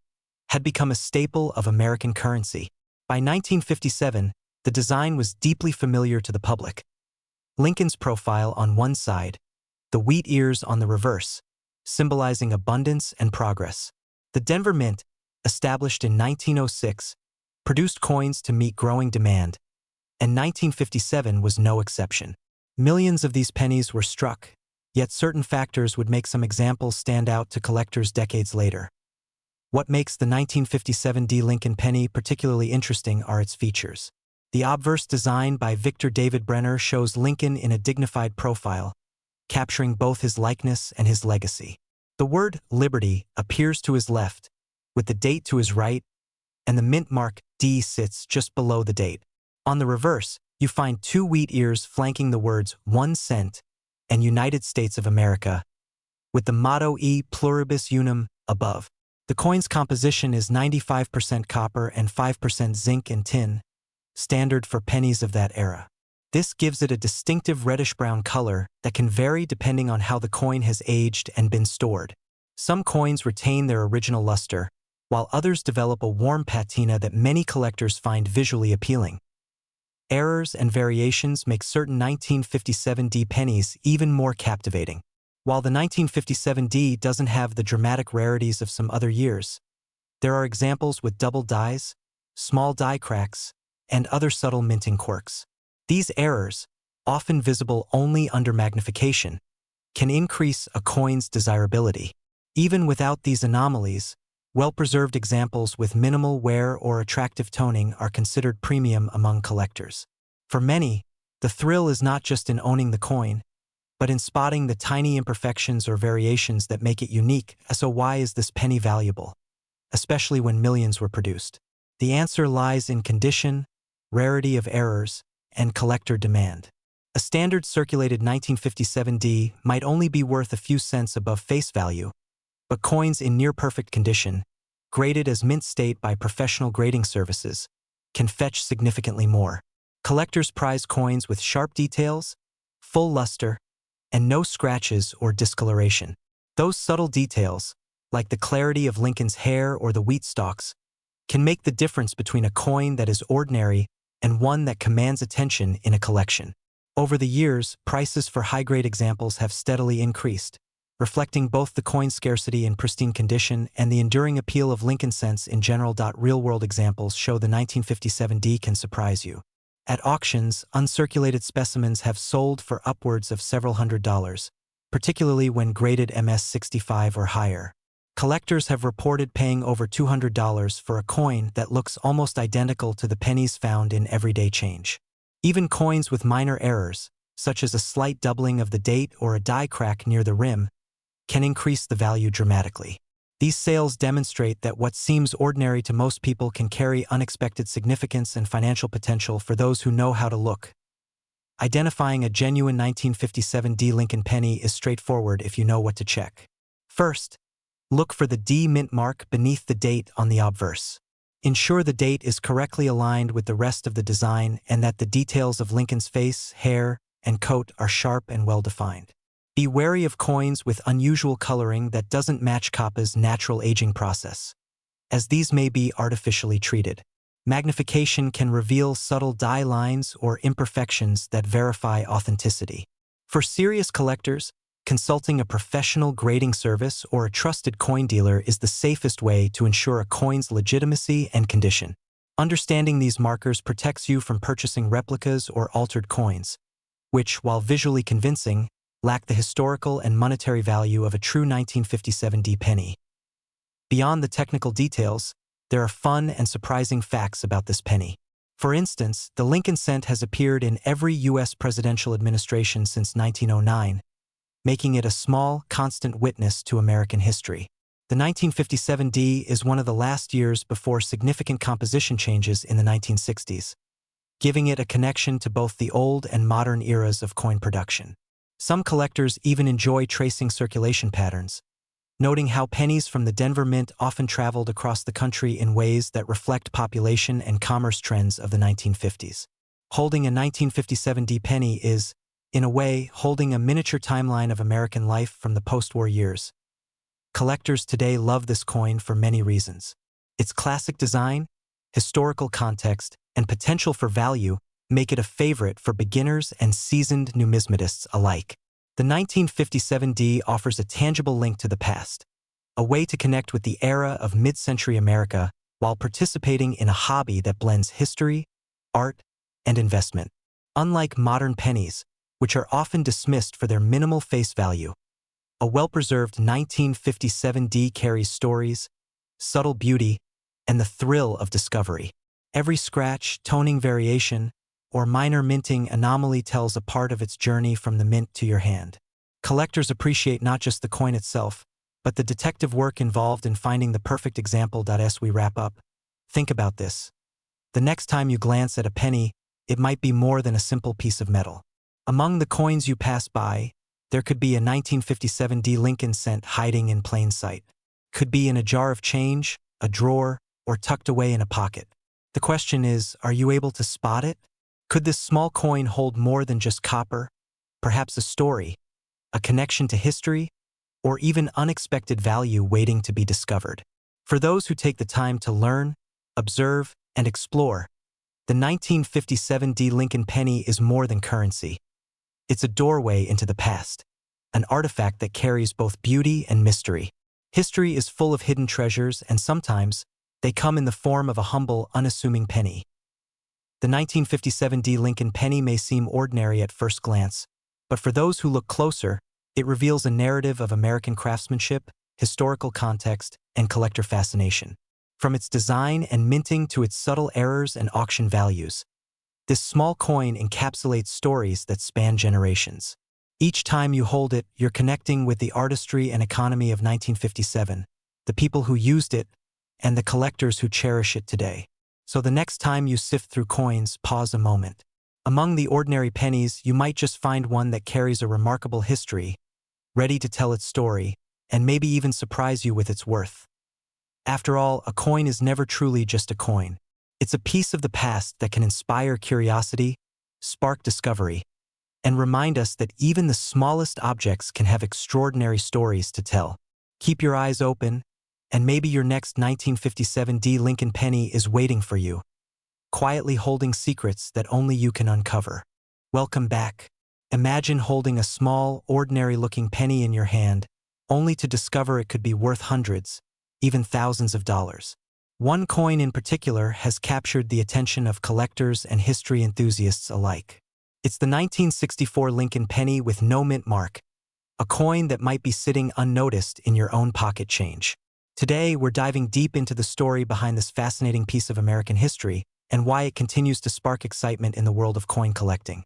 had become a staple of American currency. By 1957, the design was deeply familiar to the public. Lincoln's profile on one side, the wheat ears on the reverse, symbolizing abundance and progress. The Denver Mint, established in 1906, produced coins to meet growing demand, and 1957 was no exception. Millions of these pennies were struck, yet certain factors would make some examples stand out to collectors decades later. What makes the 1957D Lincoln penny particularly interesting are its features. The obverse design by Victor David Brenner shows Lincoln in a dignified profile, capturing both his likeness and his legacy. The word Liberty appears to his left, with the date to his right, and the mint mark D sits just below the date. On the reverse, you find two wheat ears flanking the words 1 cent and United States of America, with the motto E pluribus unum above. The coin's composition is 95% copper and 5% zinc and tin, standard for pennies of that era. This gives it a distinctive reddish-brown color that can vary depending on how the coin has aged and been stored. Some coins retain their original luster, while others develop a warm patina that many collectors find visually appealing. errors and variations make certain 1957D pennies even more captivating. While the 1957D doesn't have the dramatic rarities of some other years, there are examples with double dies, small die cracks, and other subtle minting quirks. These errors, often visible only under magnification, can increase a coin's desirability. Even without these anomalies, well-preserved examples with minimal wear or attractive toning are considered premium among collectors. For many, the thrill is not just in owning the coin, but in spotting the tiny imperfections or variations that make it unique. So why is this penny valuable, especially when millions were produced? The answer lies in condition, rarity of errors, and collector demand. A standard circulated 1957D might only be worth a few cents above face value, but coins in near-perfect condition, graded as mint state by professional grading services, can fetch significantly more. Collectors prize coins with sharp details, full luster, and no scratches or discoloration. Those subtle details, like the clarity of Lincoln's hair or the wheat stalks, can make the difference between a coin that is ordinary and one that commands attention in a collection. Over the years, prices for high-grade examples have steadily increased, reflecting both the coin's scarcity in pristine condition and the enduring appeal of Lincoln cents in general. Real-world examples show the 1957D can surprise you. At auctions, uncirculated specimens have sold for upwards of several $100s, particularly when graded MS65 or higher. Collectors have reported paying over $200 for a coin that looks almost identical to the pennies found in everyday change. Even coins with minor errors, such as a slight doubling of the date or a die crack near the rim, can increase the value dramatically. These sales demonstrate that what seems ordinary to most people can carry unexpected significance and financial potential for those who know how to look. Identifying a genuine 1957D Lincoln penny is straightforward if you know what to check. First, look for the D mint mark beneath the date on the obverse. Ensure the date is correctly aligned with the rest of the design and that the details of Lincoln's face, hair, and coat are sharp and well-defined. Be wary of coins with unusual coloring that doesn't match coppa's natural aging process, as these may be artificially treated. Magnification can reveal subtle die lines or imperfections that verify authenticity. For serious collectors, consulting a professional grading service or a trusted coin dealer is the safest way to ensure a coin's legitimacy and condition. Understanding these markers protects you from purchasing replicas or altered coins, which, while visually convincing, lack the historical and monetary value of a true 1957D penny. Beyond the technical details, there are fun and surprising facts about this penny. For instance, the Lincoln cent has appeared in every U.S. presidential administration since 1909, making it a small, constant witness to American history. The 1957D is one of the last years before significant composition changes in the 1960s, giving it a connection to both the old and modern eras of coin production. Some collectors even enjoy tracing circulation patterns, noting how pennies from the Denver Mint often traveled across the country in ways that reflect population and commerce trends of the 1950s. Holding a 1957D penny is, in a way, holding a miniature timeline of American life from the post-war years. Collectors today love this coin for many reasons. Its classic design, historical context, and potential for value make it a favorite for beginners and seasoned numismatists alike. The 1957D offers a tangible link to the past, a way to connect with the era of mid-century America while participating in a hobby that blends history, art, and investment. Unlike modern pennies, which are often dismissed for their minimal face value, a well-preserved 1957D carries stories, subtle beauty, and the thrill of discovery. Every scratch, toning variation, or minor minting anomaly tells a part of its journey from the mint to your hand. Collectors appreciate not just the coin itself, but the detective work involved in finding the perfect example. As we wrap up, think about this. The next time you glance at a penny, it might be more than a simple piece of metal. Among the coins you pass by, there could be a 1957D Lincoln cent hiding in plain sight. Could be in a jar of change, a drawer, or tucked away in a pocket. The question is, are you able to spot it? Could this small coin hold more than just copper, perhaps a story, a connection to history, or even unexpected value waiting to be discovered? For those who take the time to learn, observe, and explore, The 1957 D Lincoln penny is more than currency. It's a doorway into the past, an artifact that carries both beauty and mystery. History is full of hidden treasures, and sometimes they come in the form of a humble, unassuming penny. The 1957 D Lincoln penny may seem ordinary at first glance, but for those who look closer, it reveals a narrative of American craftsmanship, historical context, and collector fascination. From its design and minting to its subtle errors and auction values, this small coin encapsulates stories that span generations. Each time you hold it, you're connecting with the artistry and economy of 1957, the people who used it, and the collectors who cherish it today. So the next time you sift through coins, pause a moment. Among the ordinary pennies, you might just find one that carries a remarkable history, ready to tell its story, and maybe even surprise you with its worth. After all, a coin is never truly just a coin. It's a piece of the past that can inspire curiosity, spark discovery, and remind us that even the smallest objects can have extraordinary stories to tell. Keep your eyes open, and maybe your next 1957 D Lincoln penny is waiting for you, quietly holding secrets that only you can uncover. Welcome back. Imagine holding a small, ordinary-looking penny in your hand, only to discover it could be worth hundreds, even thousands of dollars. One coin in particular has captured the attention of collectors and history enthusiasts alike. It's the 1964 Lincoln penny with no mint mark, a coin that might be sitting unnoticed in your own pocket change. Today, we're diving deep into the story behind this fascinating piece of American history and why it continues to spark excitement in the world of coin collecting.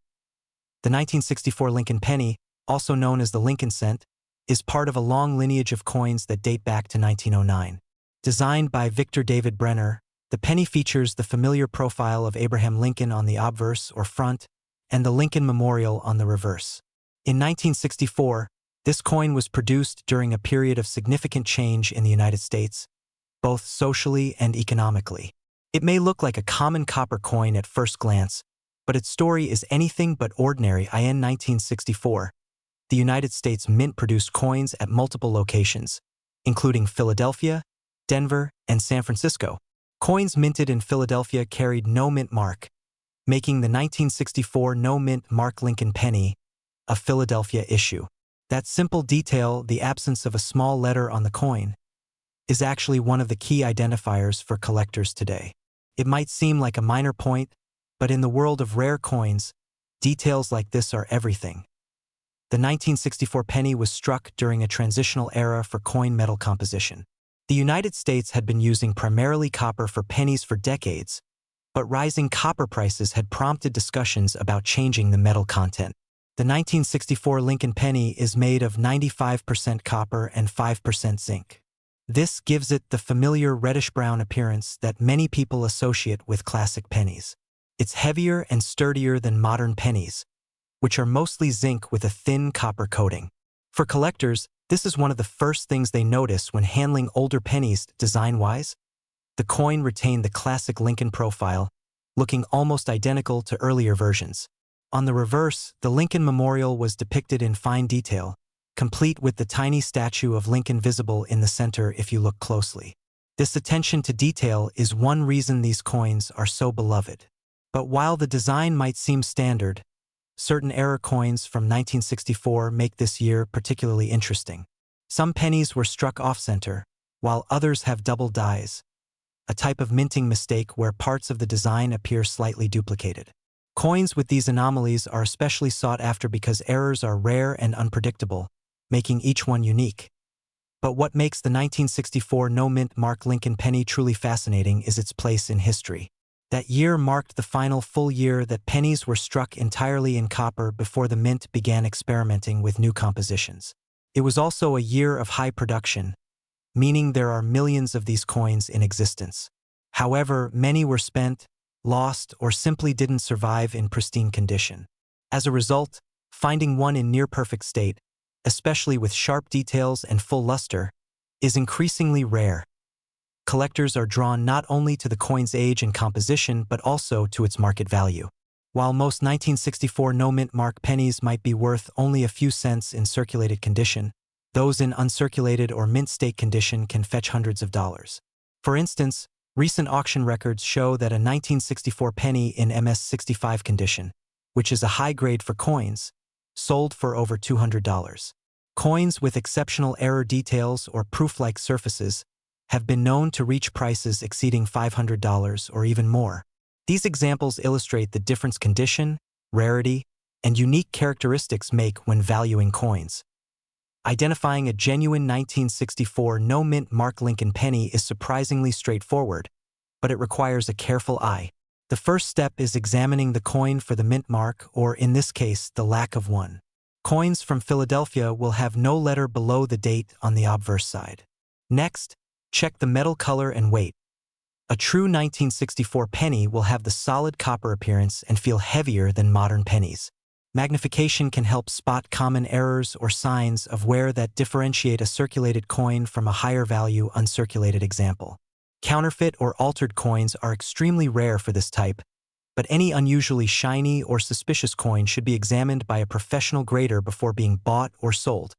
The 1964 Lincoln penny, also known as the Lincoln cent, is part of a long lineage of coins that date back to 1909. Designed by Victor David Brenner, the penny features the familiar profile of Abraham Lincoln on the obverse or front and the Lincoln Memorial on the reverse. In 1964, this coin was produced during a period of significant change in the United States, both socially and economically. It may look like a common copper coin at first glance, but its story is anything but ordinary. In 1964, the United States Mint produced coins at multiple locations, including Philadelphia, Denver, and San Francisco. Coins minted in Philadelphia carried no mint mark, making the 1964 no mint mark Lincoln penny a Philadelphia issue. That simple detail, the absence of a small letter on the coin, is actually one of the key identifiers for collectors today. It might seem like a minor point, but in the world of rare coins, details like this are everything. The 1964 penny was struck during a transitional era for coin metal composition. The United States had been using primarily copper for pennies for decades, but rising copper prices had prompted discussions about changing the metal content. The 1964 Lincoln penny is made of 95% copper and 5% zinc. This gives it the familiar reddish-brown appearance that many people associate with classic pennies. It's heavier and sturdier than modern pennies, which are mostly zinc with a thin copper coating. For collectors, this is one of the first things they notice when handling older pennies design-wise. The coin retained the classic Lincoln profile, looking almost identical to earlier versions. On the reverse, the Lincoln Memorial was depicted in fine detail, complete with the tiny statue of Lincoln visible in the center if you look closely. This attention to detail is one reason these coins are so beloved. But while the design might seem standard, certain era coins from 1964 make this year particularly interesting. Some pennies were struck off-center, while others have double dies, a type of minting mistake where parts of the design appear slightly duplicated. Coins with these anomalies are especially sought after because errors are rare and unpredictable, making each one unique. But what makes the 1964 no mint mark Lincoln penny truly fascinating is its place in history. That year marked the final full year that pennies were struck entirely in copper before the mint began experimenting with new compositions. It was also a year of high production, meaning there are millions of these coins in existence. However, many were spent, lost, or simply didn't survive in pristine condition. As a result, finding one in near-perfect state, especially with sharp details and full luster, is increasingly rare. Collectors are drawn not only to the coin's age and composition but also to its market value. While most 1964 no-mint mark pennies might be worth only a few cents in circulated condition, those in uncirculated or mint state condition can fetch hundreds of dollars. For instance, Recent auction records show that a 1964 penny in MS-65 condition, which is a high grade for coins, sold for over $200. Coins with exceptional error details or proof-like surfaces have been known to reach prices exceeding $500 or even more. These examples illustrate the difference condition, rarity, and unique characteristics make when valuing coins. Identifying a genuine 1964 no-mint Mark Lincoln penny is surprisingly straightforward, but it requires a careful eye. The first step is examining the coin for the mint mark, or in this case, the lack of one. Coins from Philadelphia will have no letter below the date on the obverse side. Next, check the metal color and weight. A true 1964 penny will have the solid copper appearance and feel heavier than modern pennies. Magnification can help spot common errors or signs of wear that differentiate a circulated coin from a higher value uncirculated example. Counterfeit or altered coins are extremely rare for this type, but any unusually shiny or suspicious coin should be examined by a professional grader before being bought or sold.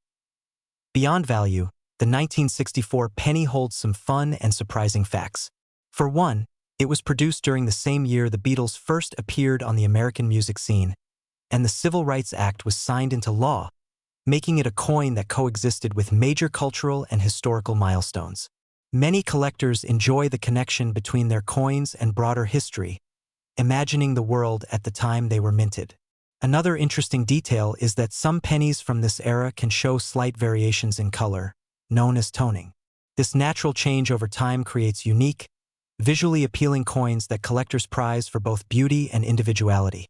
Beyond value, the 1964 penny holds some fun and surprising facts. For one, it was produced during the same year the Beatles first appeared on the American music scene, and the Civil Rights Act was signed into law, making it a coin that coexisted with major cultural and historical milestones. Many collectors enjoy the connection between their coins and broader history, imagining the world at the time they were minted. Another interesting detail is that some pennies from this era can show slight variations in color, known as toning. This natural change over time creates unique, visually appealing coins that collectors prize for both beauty and individuality.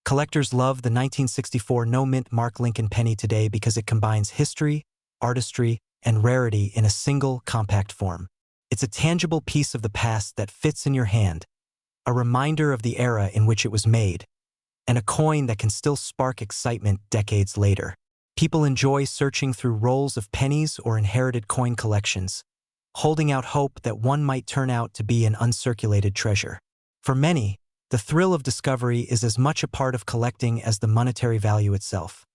Collectors love the 1964 no-mint Mark Lincoln penny today because it combines history, artistry, and rarity in a single, compact form. It's a tangible piece of the past that fits in your hand, a reminder of the era in which it was made, and a coin that can still spark excitement decades later. People enjoy searching through rolls of pennies or inherited coin collections, holding out hope that one might turn out to be an uncirculated treasure. For many, the thrill of discovery is as much a part of collecting as the monetary value itself.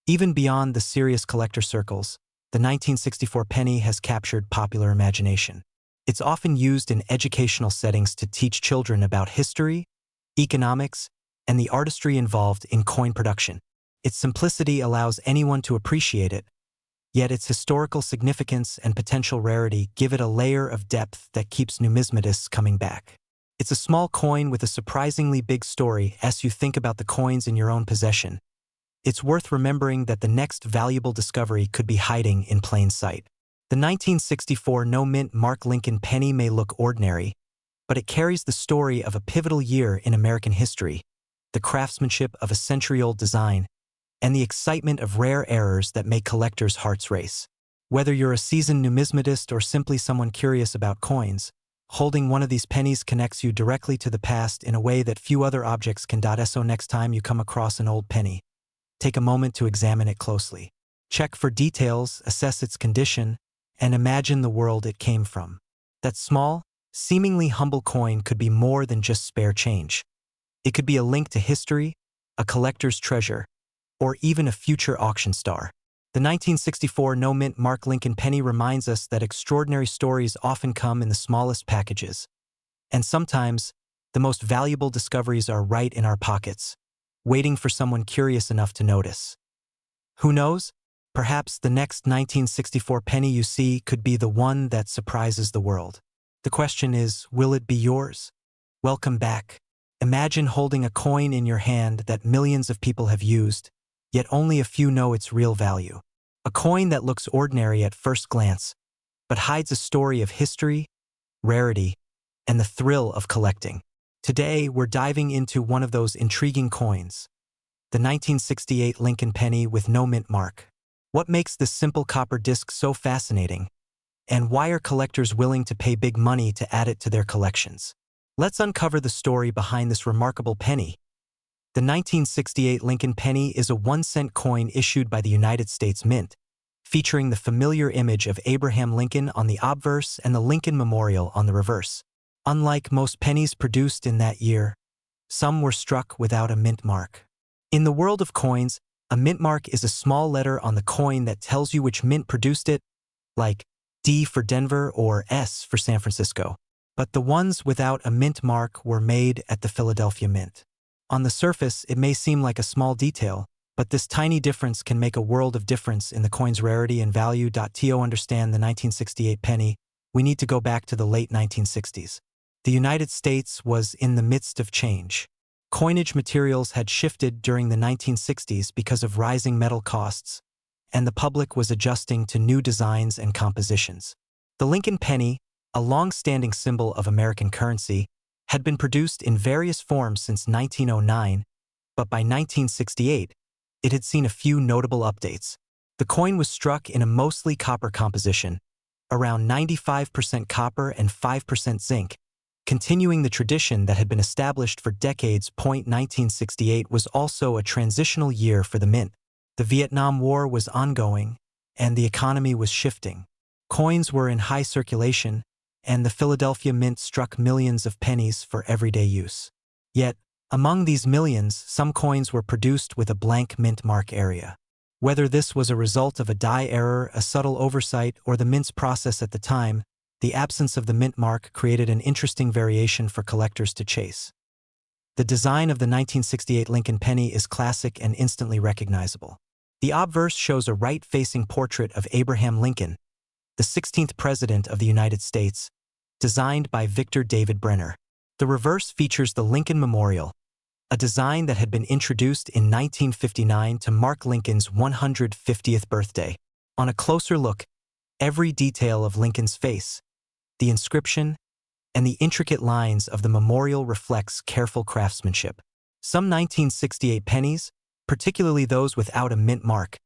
Even beyond the serious collector circles, the 1964 penny has captured popular imagination. It's often used in educational settings to teach children about history, economics, and the artistry involved in coin production. Its simplicity allows anyone to appreciate it, yet its historical significance and potential rarity give it a layer of depth that keeps numismatists coming back. It's a small coin with a surprisingly big story as you think about the coins in your own possession. It's worth remembering that the next valuable discovery could be hiding in plain sight. The 1964 no-mint Mark Lincoln penny may look ordinary, but it carries the story of a pivotal year in American history, the craftsmanship of a century-old design, and the excitement of rare errors that make collectors' hearts race. Whether you're a seasoned numismatist or simply someone curious about coins, holding one of these pennies connects you directly to the past in a way that few other objects can. So next time you come across an old penny, take a moment to examine it closely. Check for details, assess its condition, and imagine the world it came from. That small, seemingly humble coin could be more than just spare change. It could be a link to history, a collector's treasure, or even a future auction star. The 1964 no-mint Mark Lincoln penny reminds us that extraordinary stories often come in the smallest packages. And sometimes, the most valuable discoveries are right in our pockets, waiting for someone curious enough to notice. Who knows? Perhaps the next 1964 penny you see could be the one that surprises the world. The question is, will it be yours? Welcome back. Imagine holding a coin in your hand that millions of people have used, yet only a few know its real value. A coin that looks ordinary at first glance, but hides a story of history, rarity, and the thrill of collecting. Today, we're diving into one of those intriguing coins, the 1968 Lincoln penny with no mint mark. What makes this simple copper disc so fascinating? And why are collectors willing to pay big money to add it to their collections? Let's uncover the story behind this remarkable penny. The 1968 Lincoln penny is a 1-cent coin issued by the United States Mint, featuring the familiar image of Abraham Lincoln on the obverse and the Lincoln Memorial on the reverse. Unlike most pennies produced in that year, some were struck without a mint mark. In the world of coins, a mint mark is a small letter on the coin that tells you which mint produced it, like D for Denver or S for San Francisco. but the ones without a mint mark were made at the Philadelphia Mint. On the surface, it may seem like a small detail, but this tiny difference can make a world of difference in the coin's rarity and value. To understand the 1968 penny, we need to go back to the late 1960s. The United States was in the midst of change. Coinage materials had shifted during the 1960s because of rising metal costs, and the public was adjusting to new designs and compositions. The Lincoln penny, a long-standing symbol of American currency, had been produced in various forms since 1909, but by 1968, it had seen a few notable updates. The coin was struck in a mostly copper composition, around 95% copper and 5% zinc, continuing the tradition that had been established for decades. 1968 was also a transitional year for the mint. The Vietnam War was ongoing, and the economy was shifting. Coins were in high circulation, and the Philadelphia Mint struck millions of pennies for everyday use. Yet, among these millions, some coins were produced with a blank mint mark area. Whether this was a result of a die error, a subtle oversight, or the mint's process at the time, the absence of the mint mark created an interesting variation for collectors to chase. The design of the 1968 Lincoln penny is classic and instantly recognizable. The obverse shows a right-facing portrait of Abraham Lincoln, the 16th President of the United States, designed by Victor David Brenner. The reverse features the Lincoln Memorial, a design that had been introduced in 1959 to mark Lincoln's 150th birthday. On a closer look, every detail of Lincoln's face, the inscription, and the intricate lines of the memorial reflects careful craftsmanship. Some 1968 pennies, particularly those without a mint mark,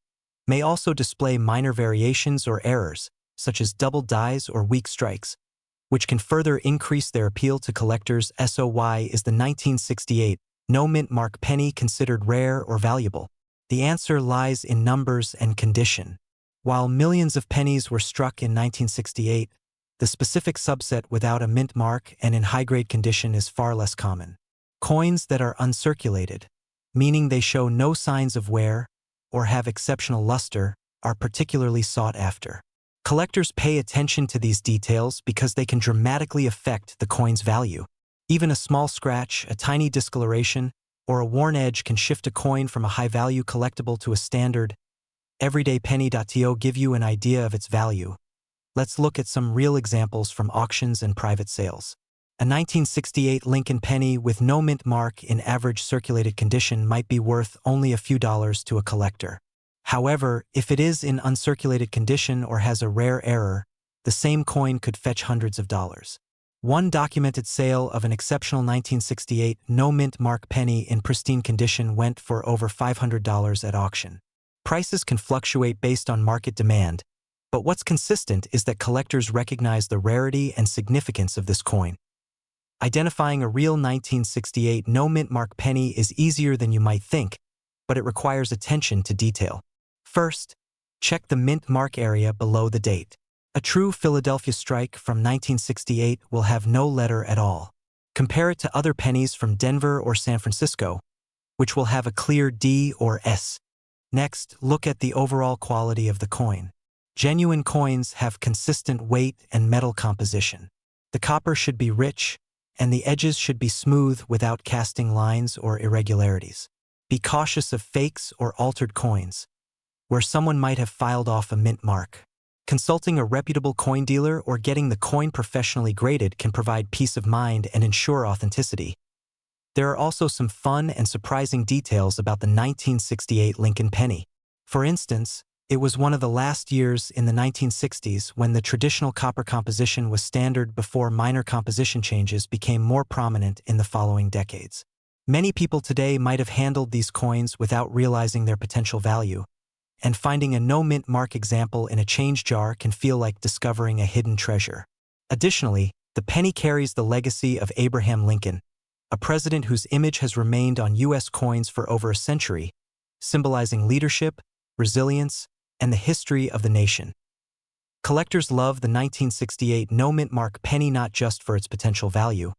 may also display minor variations or errors, such as double dies or weak strikes, which can further increase their appeal to collectors. Why is the 1968 no mint mark penny considered rare or valuable? The answer lies in numbers and condition. While millions of pennies were struck in 1968, the specific subset without a mint mark and in high-grade condition is far less common. Coins that are uncirculated, meaning they show no signs of wear or have exceptional luster, are particularly sought after. Collectors pay attention to these details because they can dramatically affect the coin's value. Even a small scratch, a tiny discoloration, or a worn edge can shift a coin from a high-value collectible to a standard, everyday penny. To give you an idea of its value, let's look at some real examples from auctions and private sales. A 1968 Lincoln penny with no mint mark in average circulated condition might be worth only a few dollars to a collector. However, if it is in uncirculated condition or has a rare error, the same coin could fetch hundreds of dollars. One documented sale of an exceptional 1968 no mint mark penny in pristine condition went for over $500 at auction. Prices can fluctuate based on market demand, but what's consistent is that collectors recognize the rarity and significance of this coin. Identifying a real 1968 no mint mark penny is easier than you might think, but it requires attention to detail. First, check the mint mark area below the date. A true Philadelphia strike from 1968 will have no letter at all. Compare it to other pennies from Denver or San Francisco, which will have a clear D or S. Next, look at the overall quality of the coin. Genuine coins have consistent weight and metal composition. The copper should be rich, and the edges should be smooth without casting lines or irregularities. Be cautious of fakes or altered coins, where someone might have filed off a mint mark. Consulting a reputable coin dealer or getting the coin professionally graded can provide peace of mind and ensure authenticity. There are also some fun and surprising details about the 1968 Lincoln penny. For instance, it was one of the last years in the 1960s when the traditional copper composition was standard before minor composition changes became more prominent in the following decades. Many people today might have handled these coins without realizing their potential value, and finding a no mint mark example in a change jar can feel like discovering a hidden treasure. Additionally, the penny carries the legacy of Abraham Lincoln, a president whose image has remained on U.S. coins for over a century, symbolizing leadership, resilience, and the history of the nation. Collectors love the 1968 no mint mark penny not just for its potential value,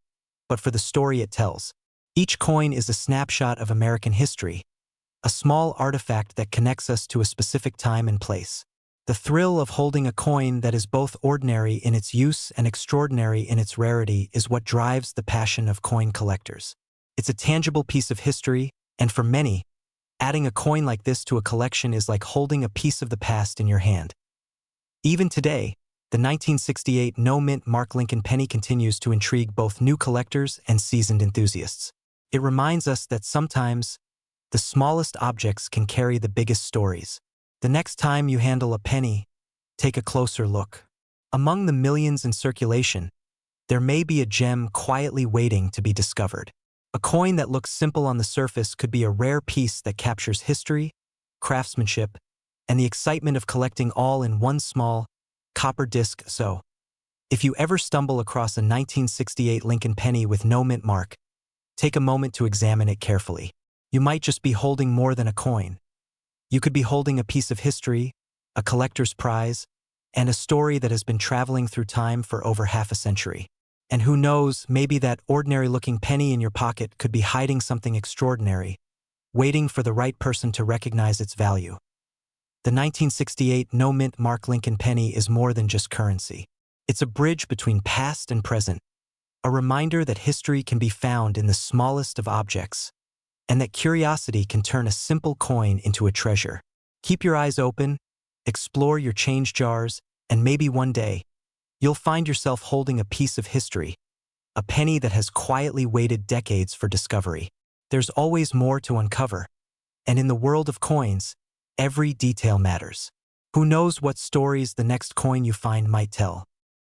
but for the story it tells. Each coin is a snapshot of American history, a small artifact that connects us to a specific time and place. The thrill of holding a coin that is both ordinary in its use and extraordinary in its rarity is what drives the passion of coin collectors. It's a tangible piece of history, and for many, adding a coin like this to a collection is like holding a piece of the past in your hand. Even today, the 1968 no-mint Mark Lincoln penny continues to intrigue both new collectors and seasoned enthusiasts. It reminds us that sometimes, the smallest objects can carry the biggest stories. The next time you handle a penny, take a closer look. Among the millions in circulation, there may be a gem quietly waiting to be discovered. A coin that looks simple on the surface could be a rare piece that captures history, craftsmanship, and the excitement of collecting all in one small, copper disc. So, if you ever stumble across a 1968 Lincoln penny with no mint mark, take a moment to examine it carefully. You might just be holding more than a coin. You could be holding a piece of history, a collector's prize, and a story that has been traveling through time for over half a century. And who knows, maybe that ordinary-looking penny in your pocket could be hiding something extraordinary, waiting for the right person to recognize its value. The 1968 no-mint Mark Lincoln penny is more than just currency. It's a bridge between past and present, a reminder that history can be found in the smallest of objects, and that curiosity can turn a simple coin into a treasure. Keep your eyes open, explore your change jars, and maybe one day, you'll find yourself holding a piece of history, a penny that has quietly waited decades for discovery. There's always more to uncover, and in the world of coins, every detail matters. Who knows what stories the next coin you find might tell?